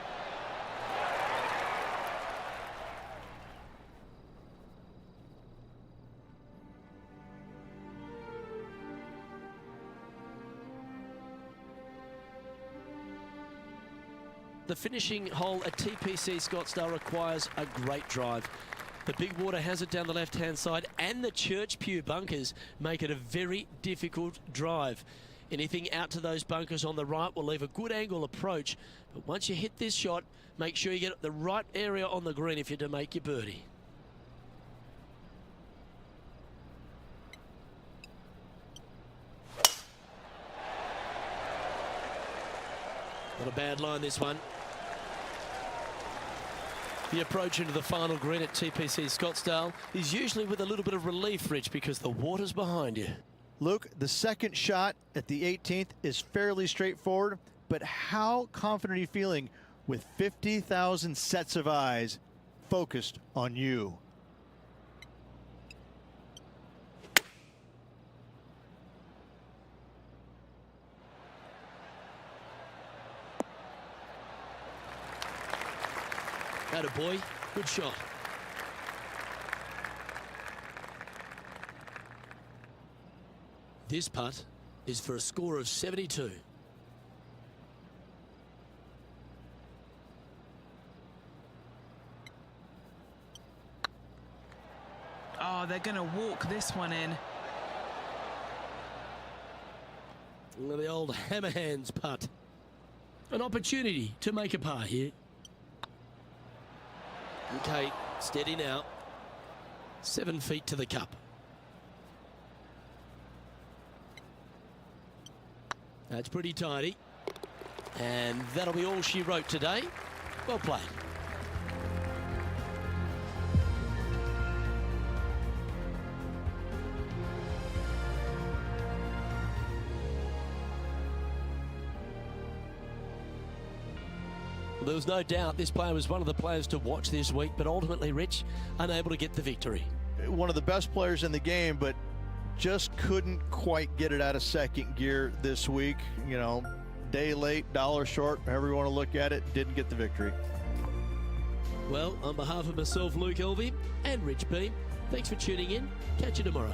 the finishing hole at TPC Scottsdale requires a great drive. The big water hazard down the left-hand side and the Church Pew bunkers make it a very difficult drive. Anything out to those bunkers on the right will leave a good angle approach, but once you hit this shot, make sure you get the right area on the green if you're to make your birdie. Not a bad line, this one. The approach into the final green at TPC Scottsdale is usually with a little bit of relief, Rich, because the water's behind you. Luke, the second shot at the 18th is fairly straightforward, but how confident are you feeling with 50,000 sets of eyes focused on you? Attaboy, good shot. This putt is for a score of 72. Oh, they're going to walk this one in. The old hammer hands putt. An opportunity to make a par here. Okay, steady now. 7 feet to the cup. That's pretty tidy. And that'll be all she wrote today. Well played. There was no doubt this player was one of the players to watch this week, but ultimately, Rich, unable to get the victory. One of the best players in the game, but just couldn't quite get it out of second gear this week. You know, day late, dollar short, however you want to look at it, didn't get the victory. Well, on behalf of myself, Luke Elvey, and Rich Beam, thanks for tuning in. Catch you tomorrow.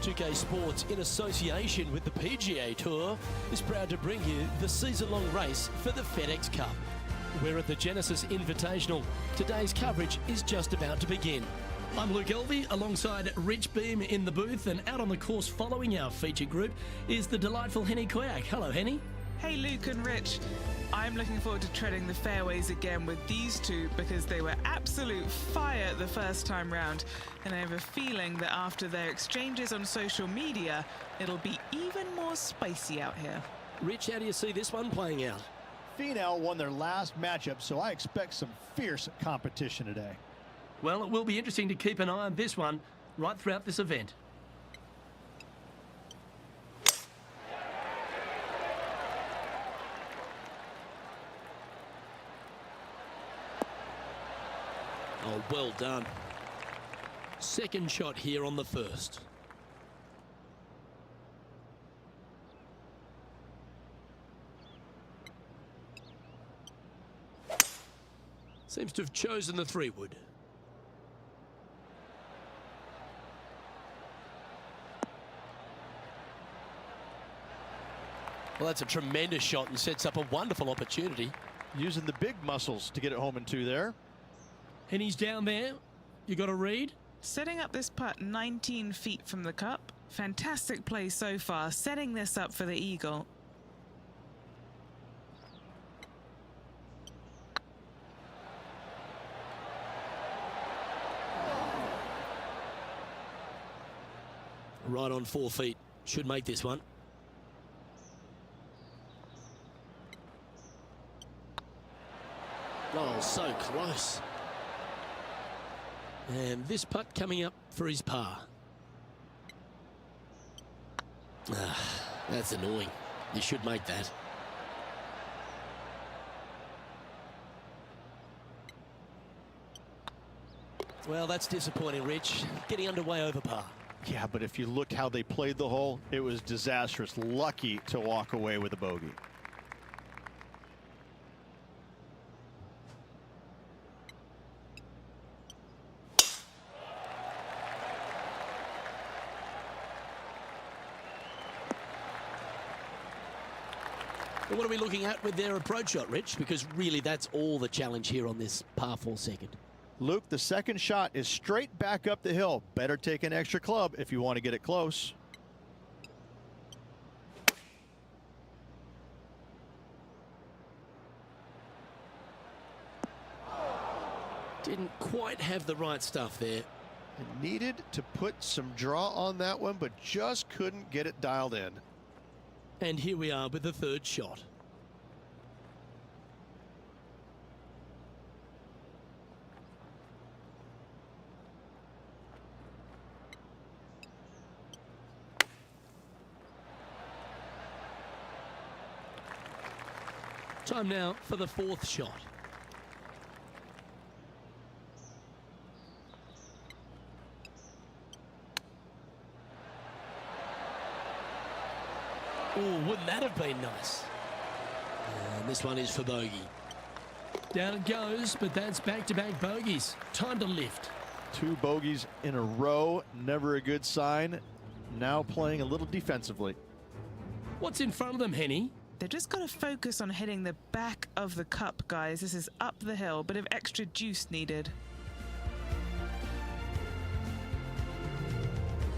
2K Sports, in association with the PGA Tour, is proud to bring you the season-long race for the FedEx Cup. We're at the Genesis Invitational. Today's coverage is just about to begin. I'm Luke Elvey, alongside Rich Beam in the booth, and out on the course following our feature group is the delightful Henny Koyak. Hello, Henny. Hey, Luke and Rich. I'm looking forward to treading the fairways again with these two because they were absolute fire the first time round, and I have a feeling that after their exchanges on social media, it'll be even more spicy out here. Rich, how do you see this one playing out? Finau won their last matchup, so I expect some fierce competition today. Well, it will be interesting to keep an eye on this one right throughout this event. Oh, well done. Second shot here on the first. Seems to have chosen the 3-wood. Well, that's a tremendous shot and sets up a wonderful opportunity. Using the big muscles to get it home in 2 there. Henny's down there. You got a read? Setting up this putt 19 feet from the cup. Fantastic play so far, setting this up for the eagle. Right on 4 feet. Should make this one. Oh, so close. And this putt coming up for his par. That's annoying. You should make that. Well, that's disappointing, Rich. Getting underway over par. Yeah, but if you looked how they played the hole, it was disastrous. Lucky to walk away with a bogey. Well, what are we looking at with their approach shot, Rich? Because really that's all the challenge here on this par 4 second. Luke, the second shot is straight back up the hill. Better take an extra club if you want to get it close. Didn't quite have the right stuff there. It needed to put some draw on that one, but just couldn't get it dialed in. And here we are with the third shot. Time now for the fourth shot. Oh, wouldn't that have been nice? And this one is for bogey. Down it goes, but that's back-to-back bogeys. Time to lift. 2 bogeys in a row, never a good sign. Now playing a little defensively. What's in front of them, Henny? They've just got to focus on hitting the back of the cup, guys. This is up the hill, bit of extra juice needed.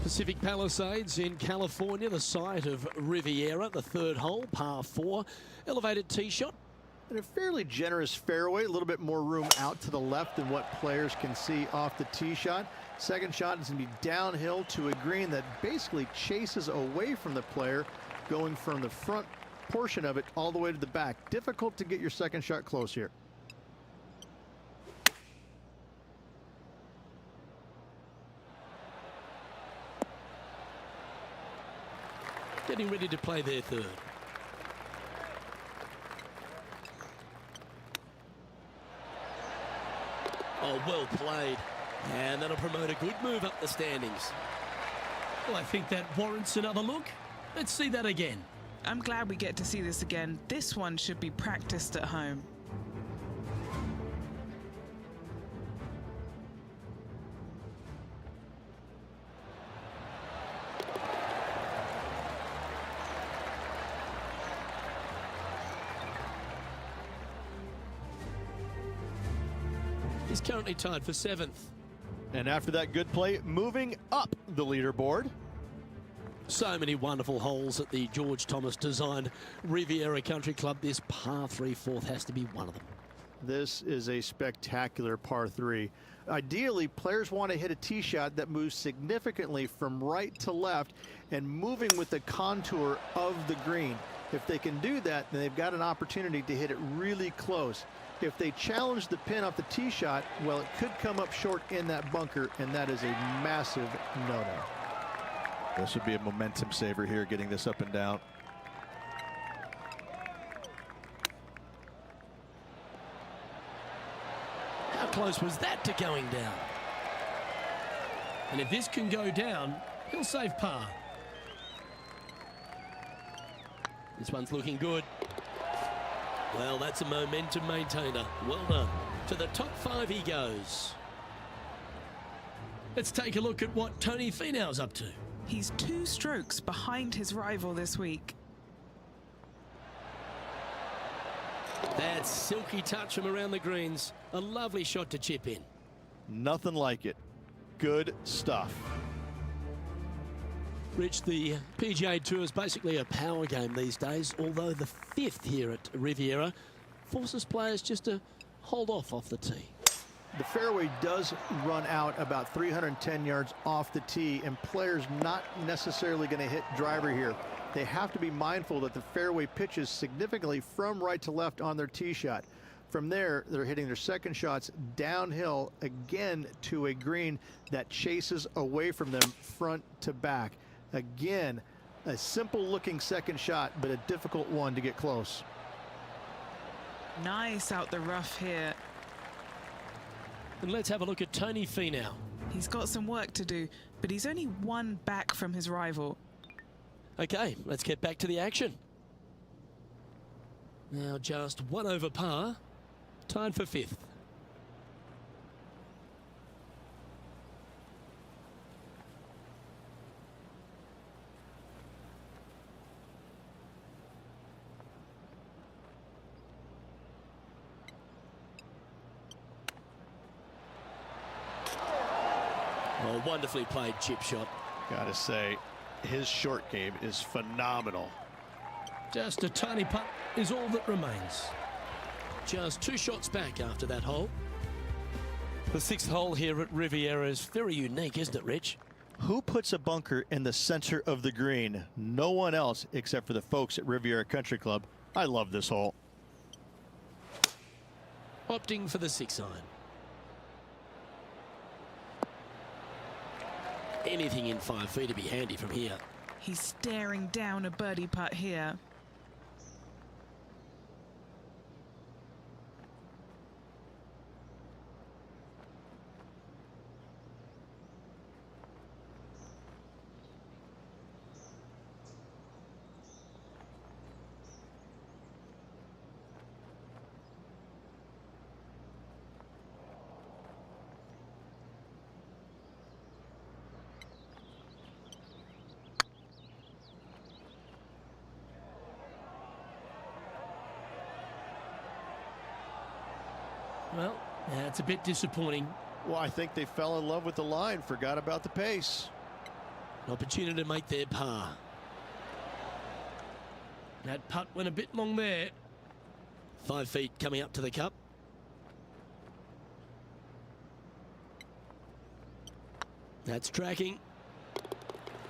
Pacific Palisades in California, the site of Riviera, the third hole, par 4, elevated tee shot. And a fairly generous fairway, a little bit more room out to the left than what players can see off the tee shot. Second shot is going to be downhill to a green that basically chases away from the player, going from the front portion of it all the way to the back. Difficult to get your second shot close here. Getting ready to play their third. Oh, well played. And that'll promote a good move up the standings. Well, I think that warrants another look. Let's see that again. I'm glad we get to see this again. This one should be practiced at home. He's currently tied for 7th. And after that good play, moving up the leaderboard. So many wonderful holes at the George Thomas designed Riviera Country Club. This par 3 fourth has to be one of them. This is a spectacular par 3. Ideally, players want to hit a tee shot that moves significantly from right to left and moving with the contour of the green. If they can do that, then they've got an opportunity to hit it really close. If they challenge the pin off the tee shot, well, it could come up short in that bunker, and that is a massive no-no. This would be a momentum saver here, getting this up and down. How close was that to going down? And if this can go down, he'll save par. This one's looking good. Well, that's a momentum maintainer. Well done. To the top 5 he goes. Let's take a look at what Tony Finau's up to. He's 2 strokes behind his rival this week. That silky touch from around the greens. A lovely shot to chip in. Nothing like it. Good stuff. Rich, the PGA Tour is basically a power game these days, although the 5th here at Riviera forces players just to hold off the tee. The fairway does run out about 310 yards off the tee, and players not necessarily going to hit driver here. They have to be mindful that the fairway pitches significantly from right to left on their tee shot. From there, they're hitting their second shots downhill again to a green that chases away from them front to back. Again, a simple looking second shot, but a difficult one to get close. Nice out the rough here. And let's have a look at Tony Finau. He's got some work to do, but he's only 1 back from his rival. Okay, let's get back to the action. Now just 1 over par, tied for 5th. Oh, wonderfully played chip shot. Gotta say, his short game is phenomenal. Just a tiny putt is all that remains. Just 2 shots back after that hole. The 6th hole here at Riviera is very unique, isn't it, Rich? Who puts a bunker in the center of the green? No one else except for the folks at Riviera Country Club. I love this hole. Opting for the 6 iron. Anything in 5 feet to be handy from here. He's staring down a birdie putt here. Well, yeah, it's a bit disappointing. Well, I think they fell in love with the line, forgot about the pace. An opportunity to make their par. That putt went a bit long there. 5 feet coming up to the cup. That's tracking.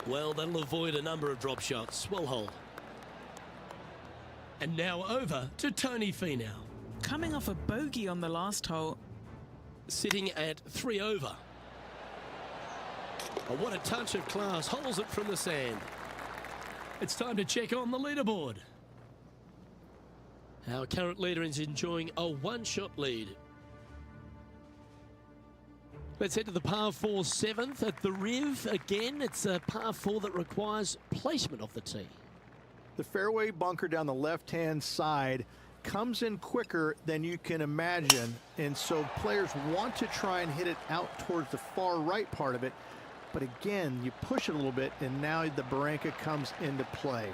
Well, that'll avoid a number of drop shots. Well hold. And now over to Tony Finau. Coming off a bogey on the last hole. Sitting at 3 over. Oh, what a touch of class. Holds it from the sand. It's time to check on the leaderboard. Our current leader is enjoying a one-shot lead. Let's head to the par 4 7th at the Riv. Again, it's a par 4 that requires placement of the tee. The fairway bunker down the left-hand side comes in quicker than you can imagine, and so players want to try and hit it out towards the far right part of it. But again, you push it a little bit, and now the Barranca comes into play.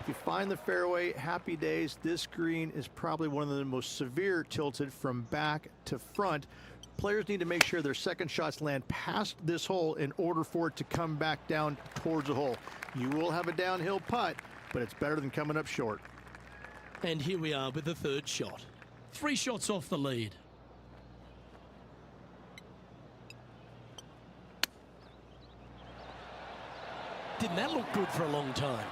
If you find the fairway, happy days. This green is probably one of the most severe tilted from back to front. Players need to make sure their second shots land past this hole in order for it to come back down towards the hole. You will have a downhill putt, but it's better than coming up short. And here we are with the third shot. 3 shots off the lead. Didn't that look good for a long time?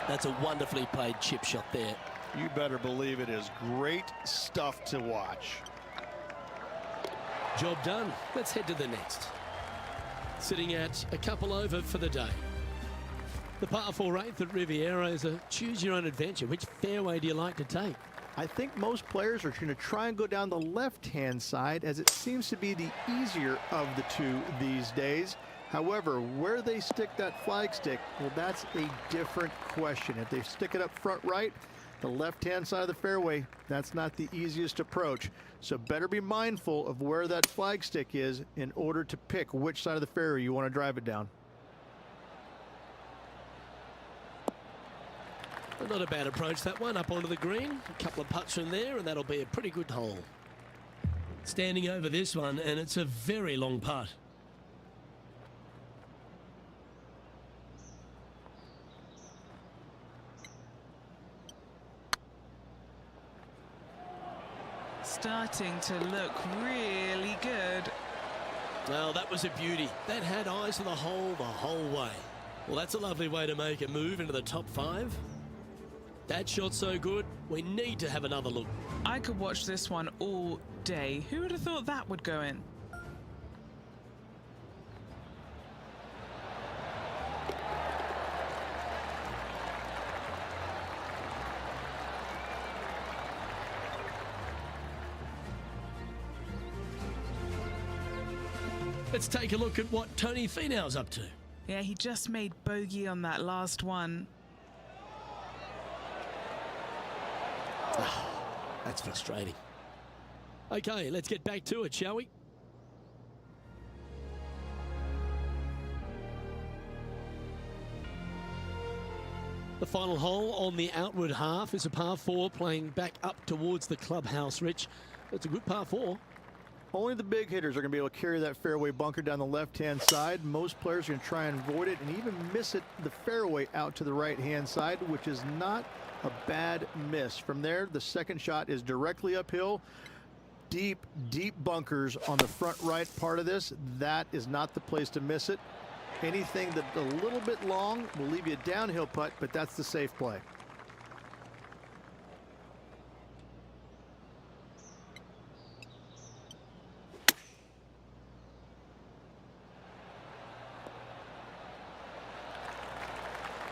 That's a wonderfully played chip shot there. You better believe it is great stuff to watch. Job done. Let's head to the next. Sitting at a couple over for the day. The par 4 8th at Riviera is a choose your own adventure. Which fairway do you like to take? I think most players are going to try and go down the left-hand side, as it seems to be the easier of the two these days. However, where they stick that flagstick, well, that's a different question. If they stick it up front right, the left-hand side of the fairway, that's not the easiest approach. So better be mindful of where that flagstick is in order to pick which side of the fairway you want to drive it down. Not a bad approach, that one, up onto the green. A couple of putts from there, and that'll be a pretty good hole. Standing over this one, and it's a very long putt. Starting to look really good. Well, that was a beauty. That had eyes for the whole way. Well, that's a lovely way to make a move into the top 5. That shot's so good, we need to have another look. I could watch this one all day. Who would have thought that would go in? Let's take a look at what Tony Finau's up to. Yeah, he just made bogey on that last one. That's frustrating. Okay, let's get back to it, shall we? The final hole on the outward half is a par 4 playing back up towards the clubhouse, Rich. It's a good par 4. Only the big hitters are going to be able to carry that fairway bunker down the left-hand side. Most players are going to try and avoid it and even miss it the fairway out to the right-hand side, which is not a bad miss. From there, the second shot is directly uphill. Deep, deep bunkers on the front right part of this. That is not the place to miss it. Anything that's a little bit long will leave you a downhill putt, but that's the safe play.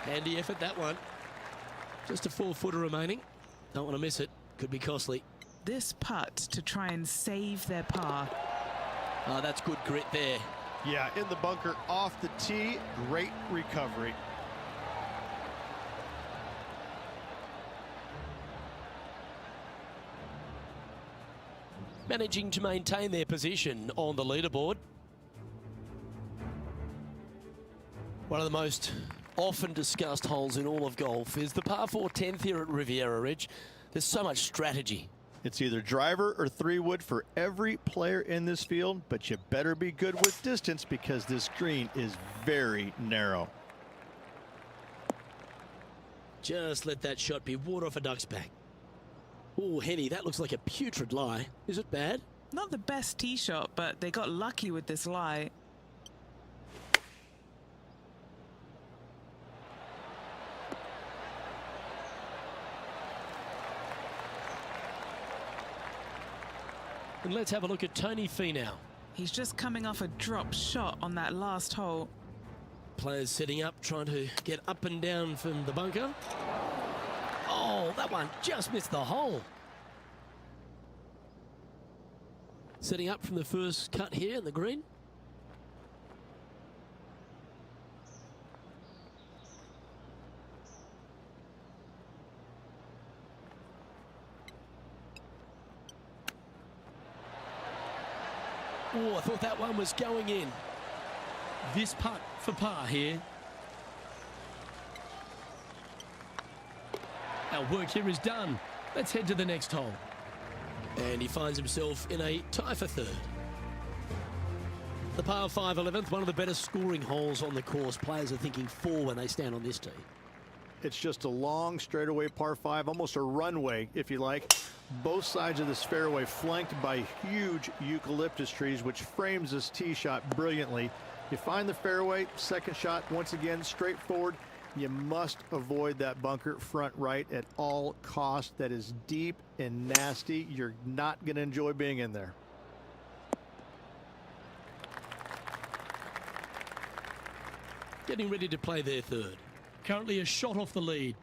Handy effort, that one. Just a 4-footer remaining. Don't want to miss it. Could be costly. This putt to try and save their par. Oh, that's good grit there. Yeah, in the bunker off the tee. Great recovery. Managing to maintain their position on the leaderboard. One of the most often discussed holes in all of golf is the par 4 10th here at Riviera Ridge. There's so much strategy. It's either driver or 3-wood for every player in this field, but you better be good with distance because this green is very narrow. Just let that shot be water off a duck's back. Oh, Henny, that looks like a putrid lie. Is it bad? Not the best tee shot, but they got lucky with this lie. And let's have a look at Tony Finau. He's just coming off a drop shot on that last hole. Players setting up, trying to get up and down from the bunker. Oh, that one just missed the hole. Setting up from the first cut here in the green. Oh, I thought that one was going in. This putt for par here. Our work here is done. Let's head to the next hole. And he finds himself in a tie for third. The par 5 11th, one of the better scoring holes on the course. Players are thinking 4 when they stand on this tee. It's just a long straightaway par 5, almost a runway, if you like. Both sides of this fairway flanked by huge eucalyptus trees, which frames this tee shot brilliantly. You find the fairway, second shot, once again, straightforward. You must avoid that bunker front right at all costs. That is deep and nasty. You're not going to enjoy being in there. Getting ready to play their third. Currently a shot off the lead.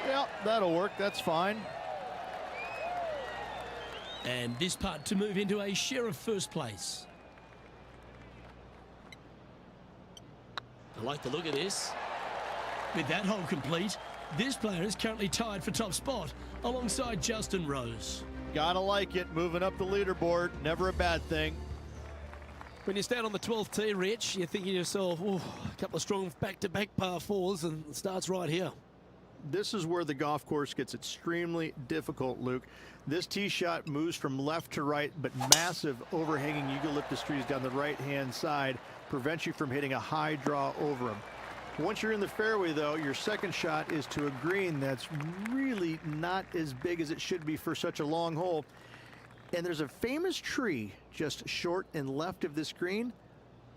Yeah, that'll work. That's fine. And this putt to move into a share of first place. I like the look of this. With that hole complete, this player is currently tied for top spot alongside Justin Rose. Gotta like it. Moving up the leaderboard. Never a bad thing. When you stand on the 12th tee, Rich, you're thinking to yourself, oh, a couple of strong back-to-back par 4s, and it starts right here. This is where the golf course gets extremely difficult, Luke. This tee shot moves from left to right, but massive overhanging eucalyptus trees down the right-hand side prevents you from hitting a high draw over them. Once you're in the fairway, though, your second shot is to a green that's really not as big as it should be for such a long hole. And there's a famous tree just short and left of this green,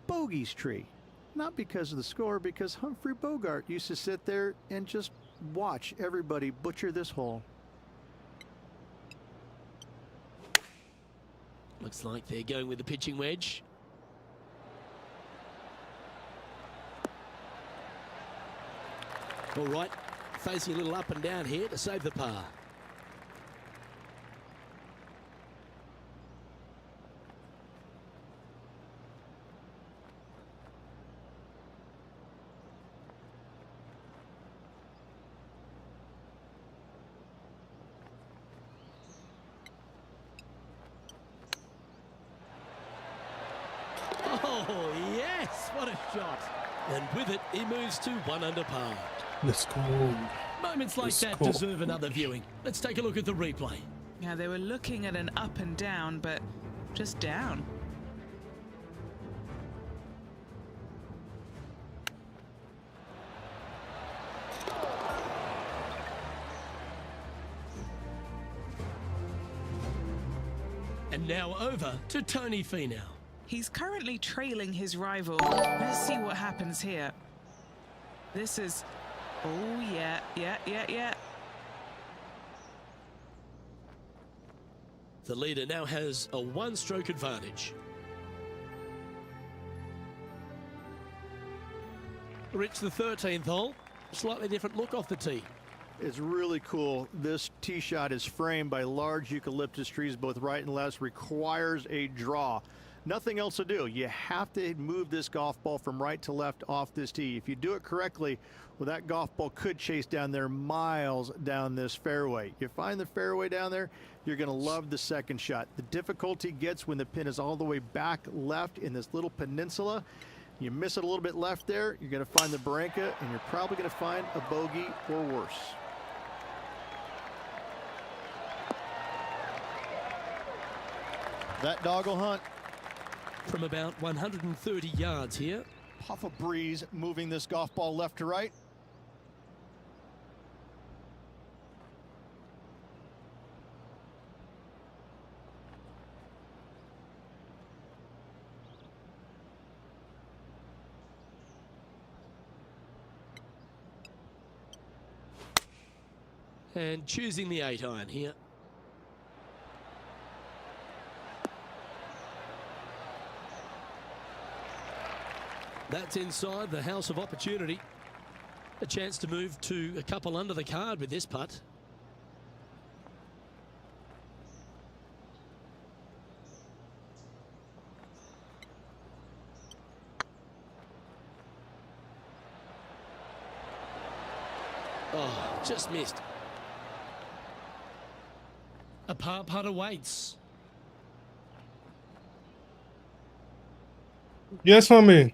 Bogey's tree. Not because of the score, because Humphrey Bogart used to sit there and just watch everybody butcher this hole. Looks like they're going with the pitching wedge. All right, facing a little up and down here to save the par. Oh, yes, what a shot. And with it, he moves to 1 under par. Let's go. Moments like that Score. deserve another viewing. Let's take a look at the replay. Yeah, they were looking at an up and down, but just down. And now over to Tony Finau. He's currently trailing his rival. Let's see what happens here. This is... Oh, yeah. The leader now has a 1-stroke advantage. Rich, the 13th hole. Slightly different look off the tee. It's really cool. This tee shot is framed by large eucalyptus trees, both right and left, requires a draw. nothing else to do. You have to move this golf ball from right to left off this tee. If you do it correctly, well, that golf ball could chase down there miles down this fairway. You find the fairway down there, you're going to love the second shot. The difficulty gets when the pin is all the way back left in this little peninsula. You miss it a little bit left there, you're going to find the Barranca, and you're probably going to find a bogey or worse. That dog will hunt. From about 130 yards here. Puff of breeze moving this golf ball left to right. And choosing the 8-iron here. That's inside the house of opportunity. A chance to move to a couple under the card with this putt. Oh, just missed. A par putt awaits. Yes, my man.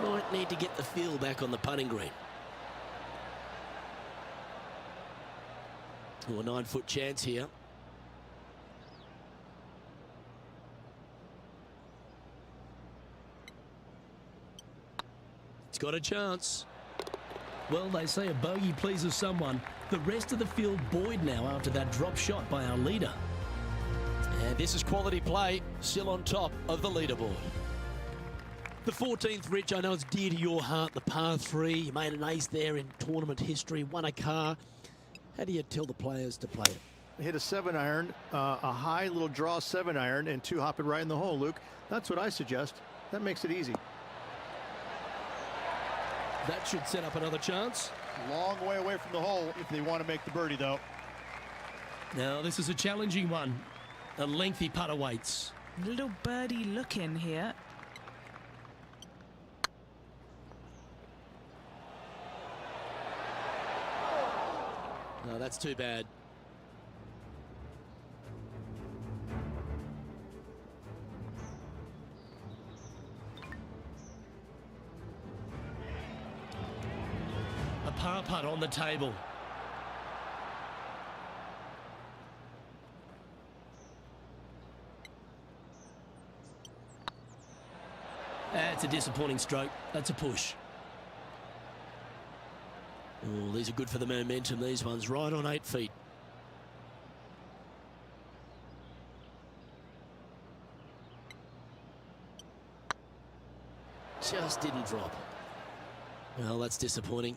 Might need to get the feel back on the putting green. Oh, a 9-foot chance here. It's got a chance. Well, they say a bogey pleases someone. The rest of the field buoyed now after that drop shot by our leader. And this is quality play, still on top of the leaderboard. The 14th, Rich, I know it's dear to your heart, the par 3. You made an ace there in tournament history, won a car. How do you tell the players to play it? Hit a 7-iron, a high little draw 7-iron, and 2 hop it right in the hole, Luke. That's what I suggest. That makes it easy. That should set up another chance. Long way away from the hole if they want to make the birdie, though. Now, this is a challenging one. A lengthy putt awaits. Little birdie look in here. No, that's too bad. A par putt on the table. That's a disappointing stroke. That's a push. Oh, these are good for the momentum, these ones, right on 8 feet. Just didn't drop. Well, that's disappointing.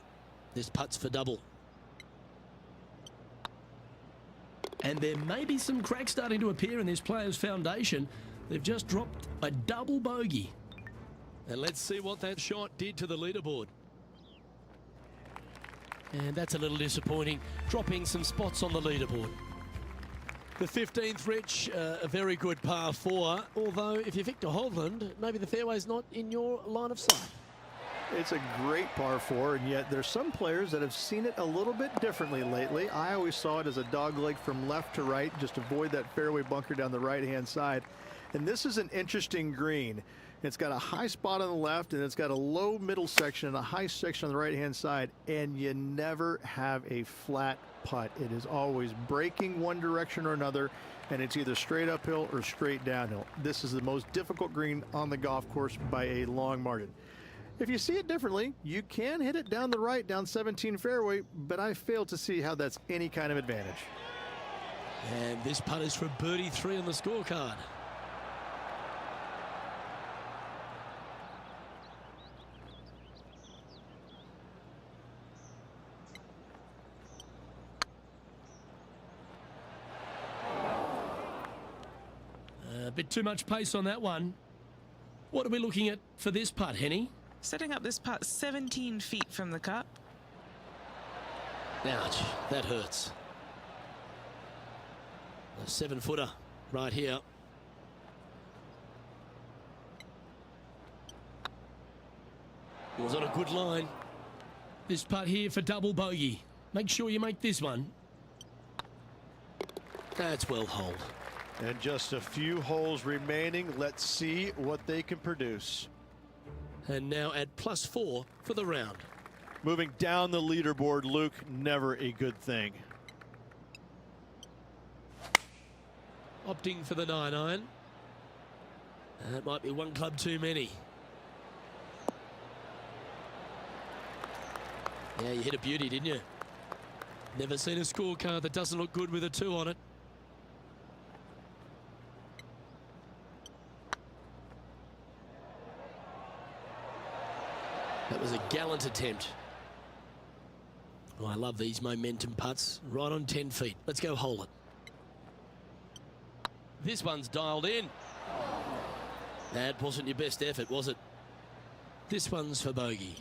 This putt's for double. And there may be some cracks starting to appear in this player's foundation. They've just dropped a double bogey. And let's see what that shot did to the leaderboard. And that's a little disappointing, dropping some spots on the leaderboard. The 15th, Rich, a very good par 4, although if you're Victor Hovland, maybe the fairway's not in your line of sight. It's a great par 4, and yet there's some players that have seen it a little bit differently lately. I always saw it as a dogleg from left to right, just avoid that fairway bunker down the right-hand side. And this is an interesting green. It's got a high spot on the left, and it's got a low middle section and a high section on the right-hand side, and you never have a flat putt. It is always breaking one direction or another, and it's either straight uphill or straight downhill. This is the most difficult green on the golf course by a long margin. If you see it differently, you can hit it down the right, down 17 fairway, but I fail to see how that's any kind of advantage. And this putt is for birdie 3 on the scorecard. A bit too much pace on that one. What are we looking at for this putt, Henny? Setting up this putt 17 feet from the cup. Ouch, that hurts. A 7-footer right here. It was on a good line. This putt here for double bogey. Make sure you make this one. That's well holed. And just a few holes remaining. Let's see what they can produce. And now at +4 for the round. Moving down the leaderboard, Luke, never a good thing. Opting for the 9-iron. That might be one club too many. Yeah, you hit a beauty, didn't you? Never seen a scorecard that doesn't look good with a 2 on it. That was a gallant attempt. Oh, I love these momentum putts. Right on 10 feet. Let's go hole it. This one's dialed in. That wasn't your best effort, was it? This one's for bogey.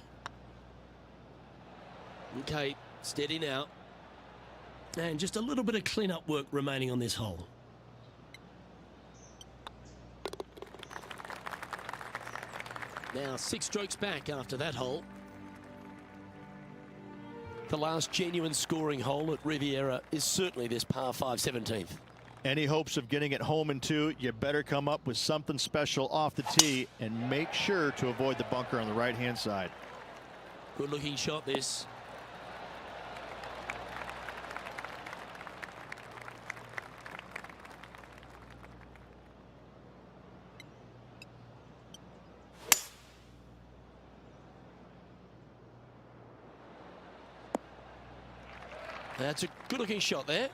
Okay, steady now. And just a little bit of clean-up work remaining on this hole. Now 6 strokes back after that hole. The last genuine scoring hole at Riviera is certainly this par 5 17th. Any hopes of getting it home in 2, you better come up with something special off the tee and make sure to avoid the bunker on the right-hand side. Good looking shot this. That's a good-looking shot there.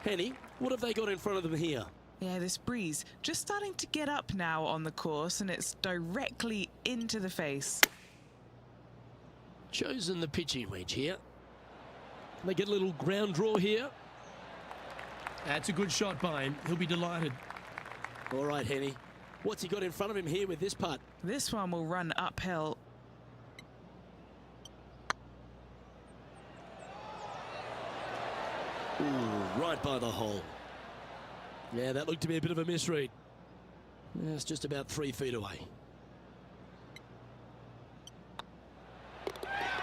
Henny, what have they got in front of them here? Yeah, this breeze just starting to get up now on the course, and it's directly into the face. Chosen the pitching wedge here. They get a little ground draw here. That's a good shot by him. He'll be delighted. All right, Henny. What's he got in front of him here with this putt? This one will run uphill. Ooh, right by the hole. Yeah, that looked to be a bit of a misread. Yeah, it's just about 3 feet away.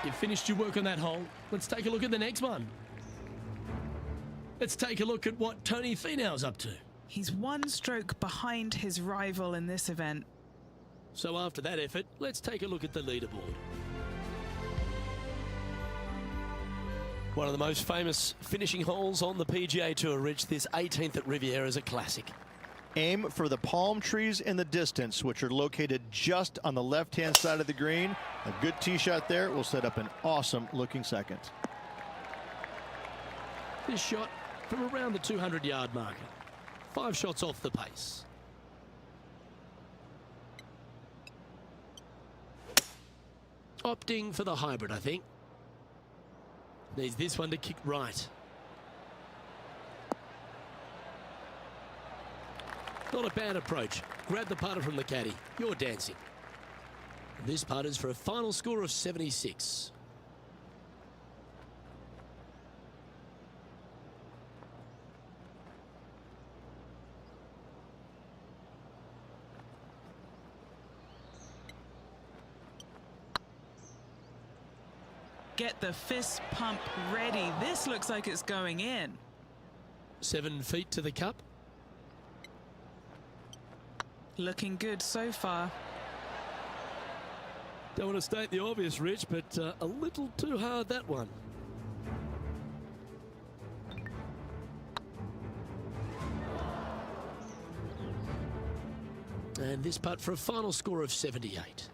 You've finished your work on that hole. Let's take a look at the next one. Let's take a look at what Tony Finau's up to. He's 1 stroke behind his rival in this event. So after that effort, let's take a look at the leaderboard. One of the most famous finishing holes on the PGA Tour, Rich. This 18th at Riviera is a classic. Aim for the palm trees in the distance, which are located just on the left-hand side of the green. A good tee shot there will set up an awesome-looking second. This shot from around the 200-yard marker. 5 shots off the pace. Opting for the hybrid, I think. Needs this one to kick right. Not a bad approach. Grab the putter from the caddy. You're dancing. This putt is for a final score of 76. Get the fist pump ready. This looks like it's going in. 7 feet to the cup. Looking good so far. Don't want to state the obvious, Rich, but a little too hard, that one. And this putt for a final score of 78.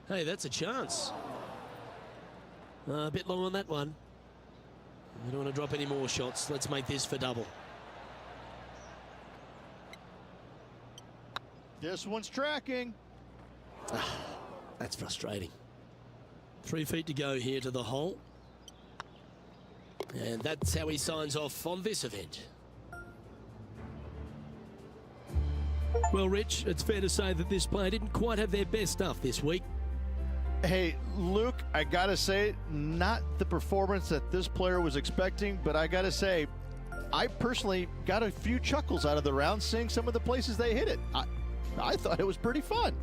Hey, that's a chance. A bit long on that one. We don't want to drop any more shots. Let's make this for double. This one's tracking. That's frustrating. 3 feet to go here to the hole. And that's how he signs off on this event. Well, Rich, it's fair to say that this player didn't quite have their best stuff this week. Hey, Luke, I gotta say, not the performance that this player was expecting, but I gotta say, I personally got a few chuckles out of the round seeing some of the places they hit it. I thought it was pretty fun.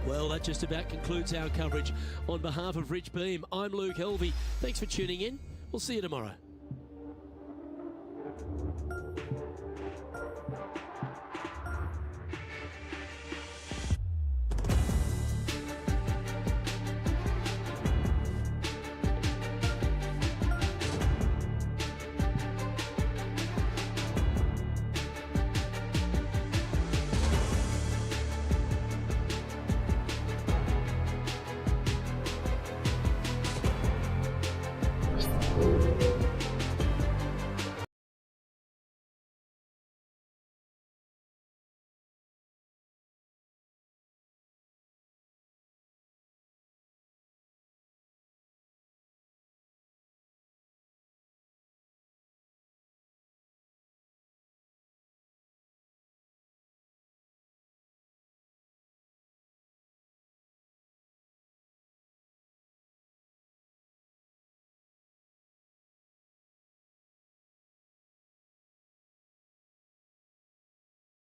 Well, that just about concludes our coverage. On behalf of Rich Beem, I'm Luke Helvey. Thanks for tuning in. We'll see you tomorrow.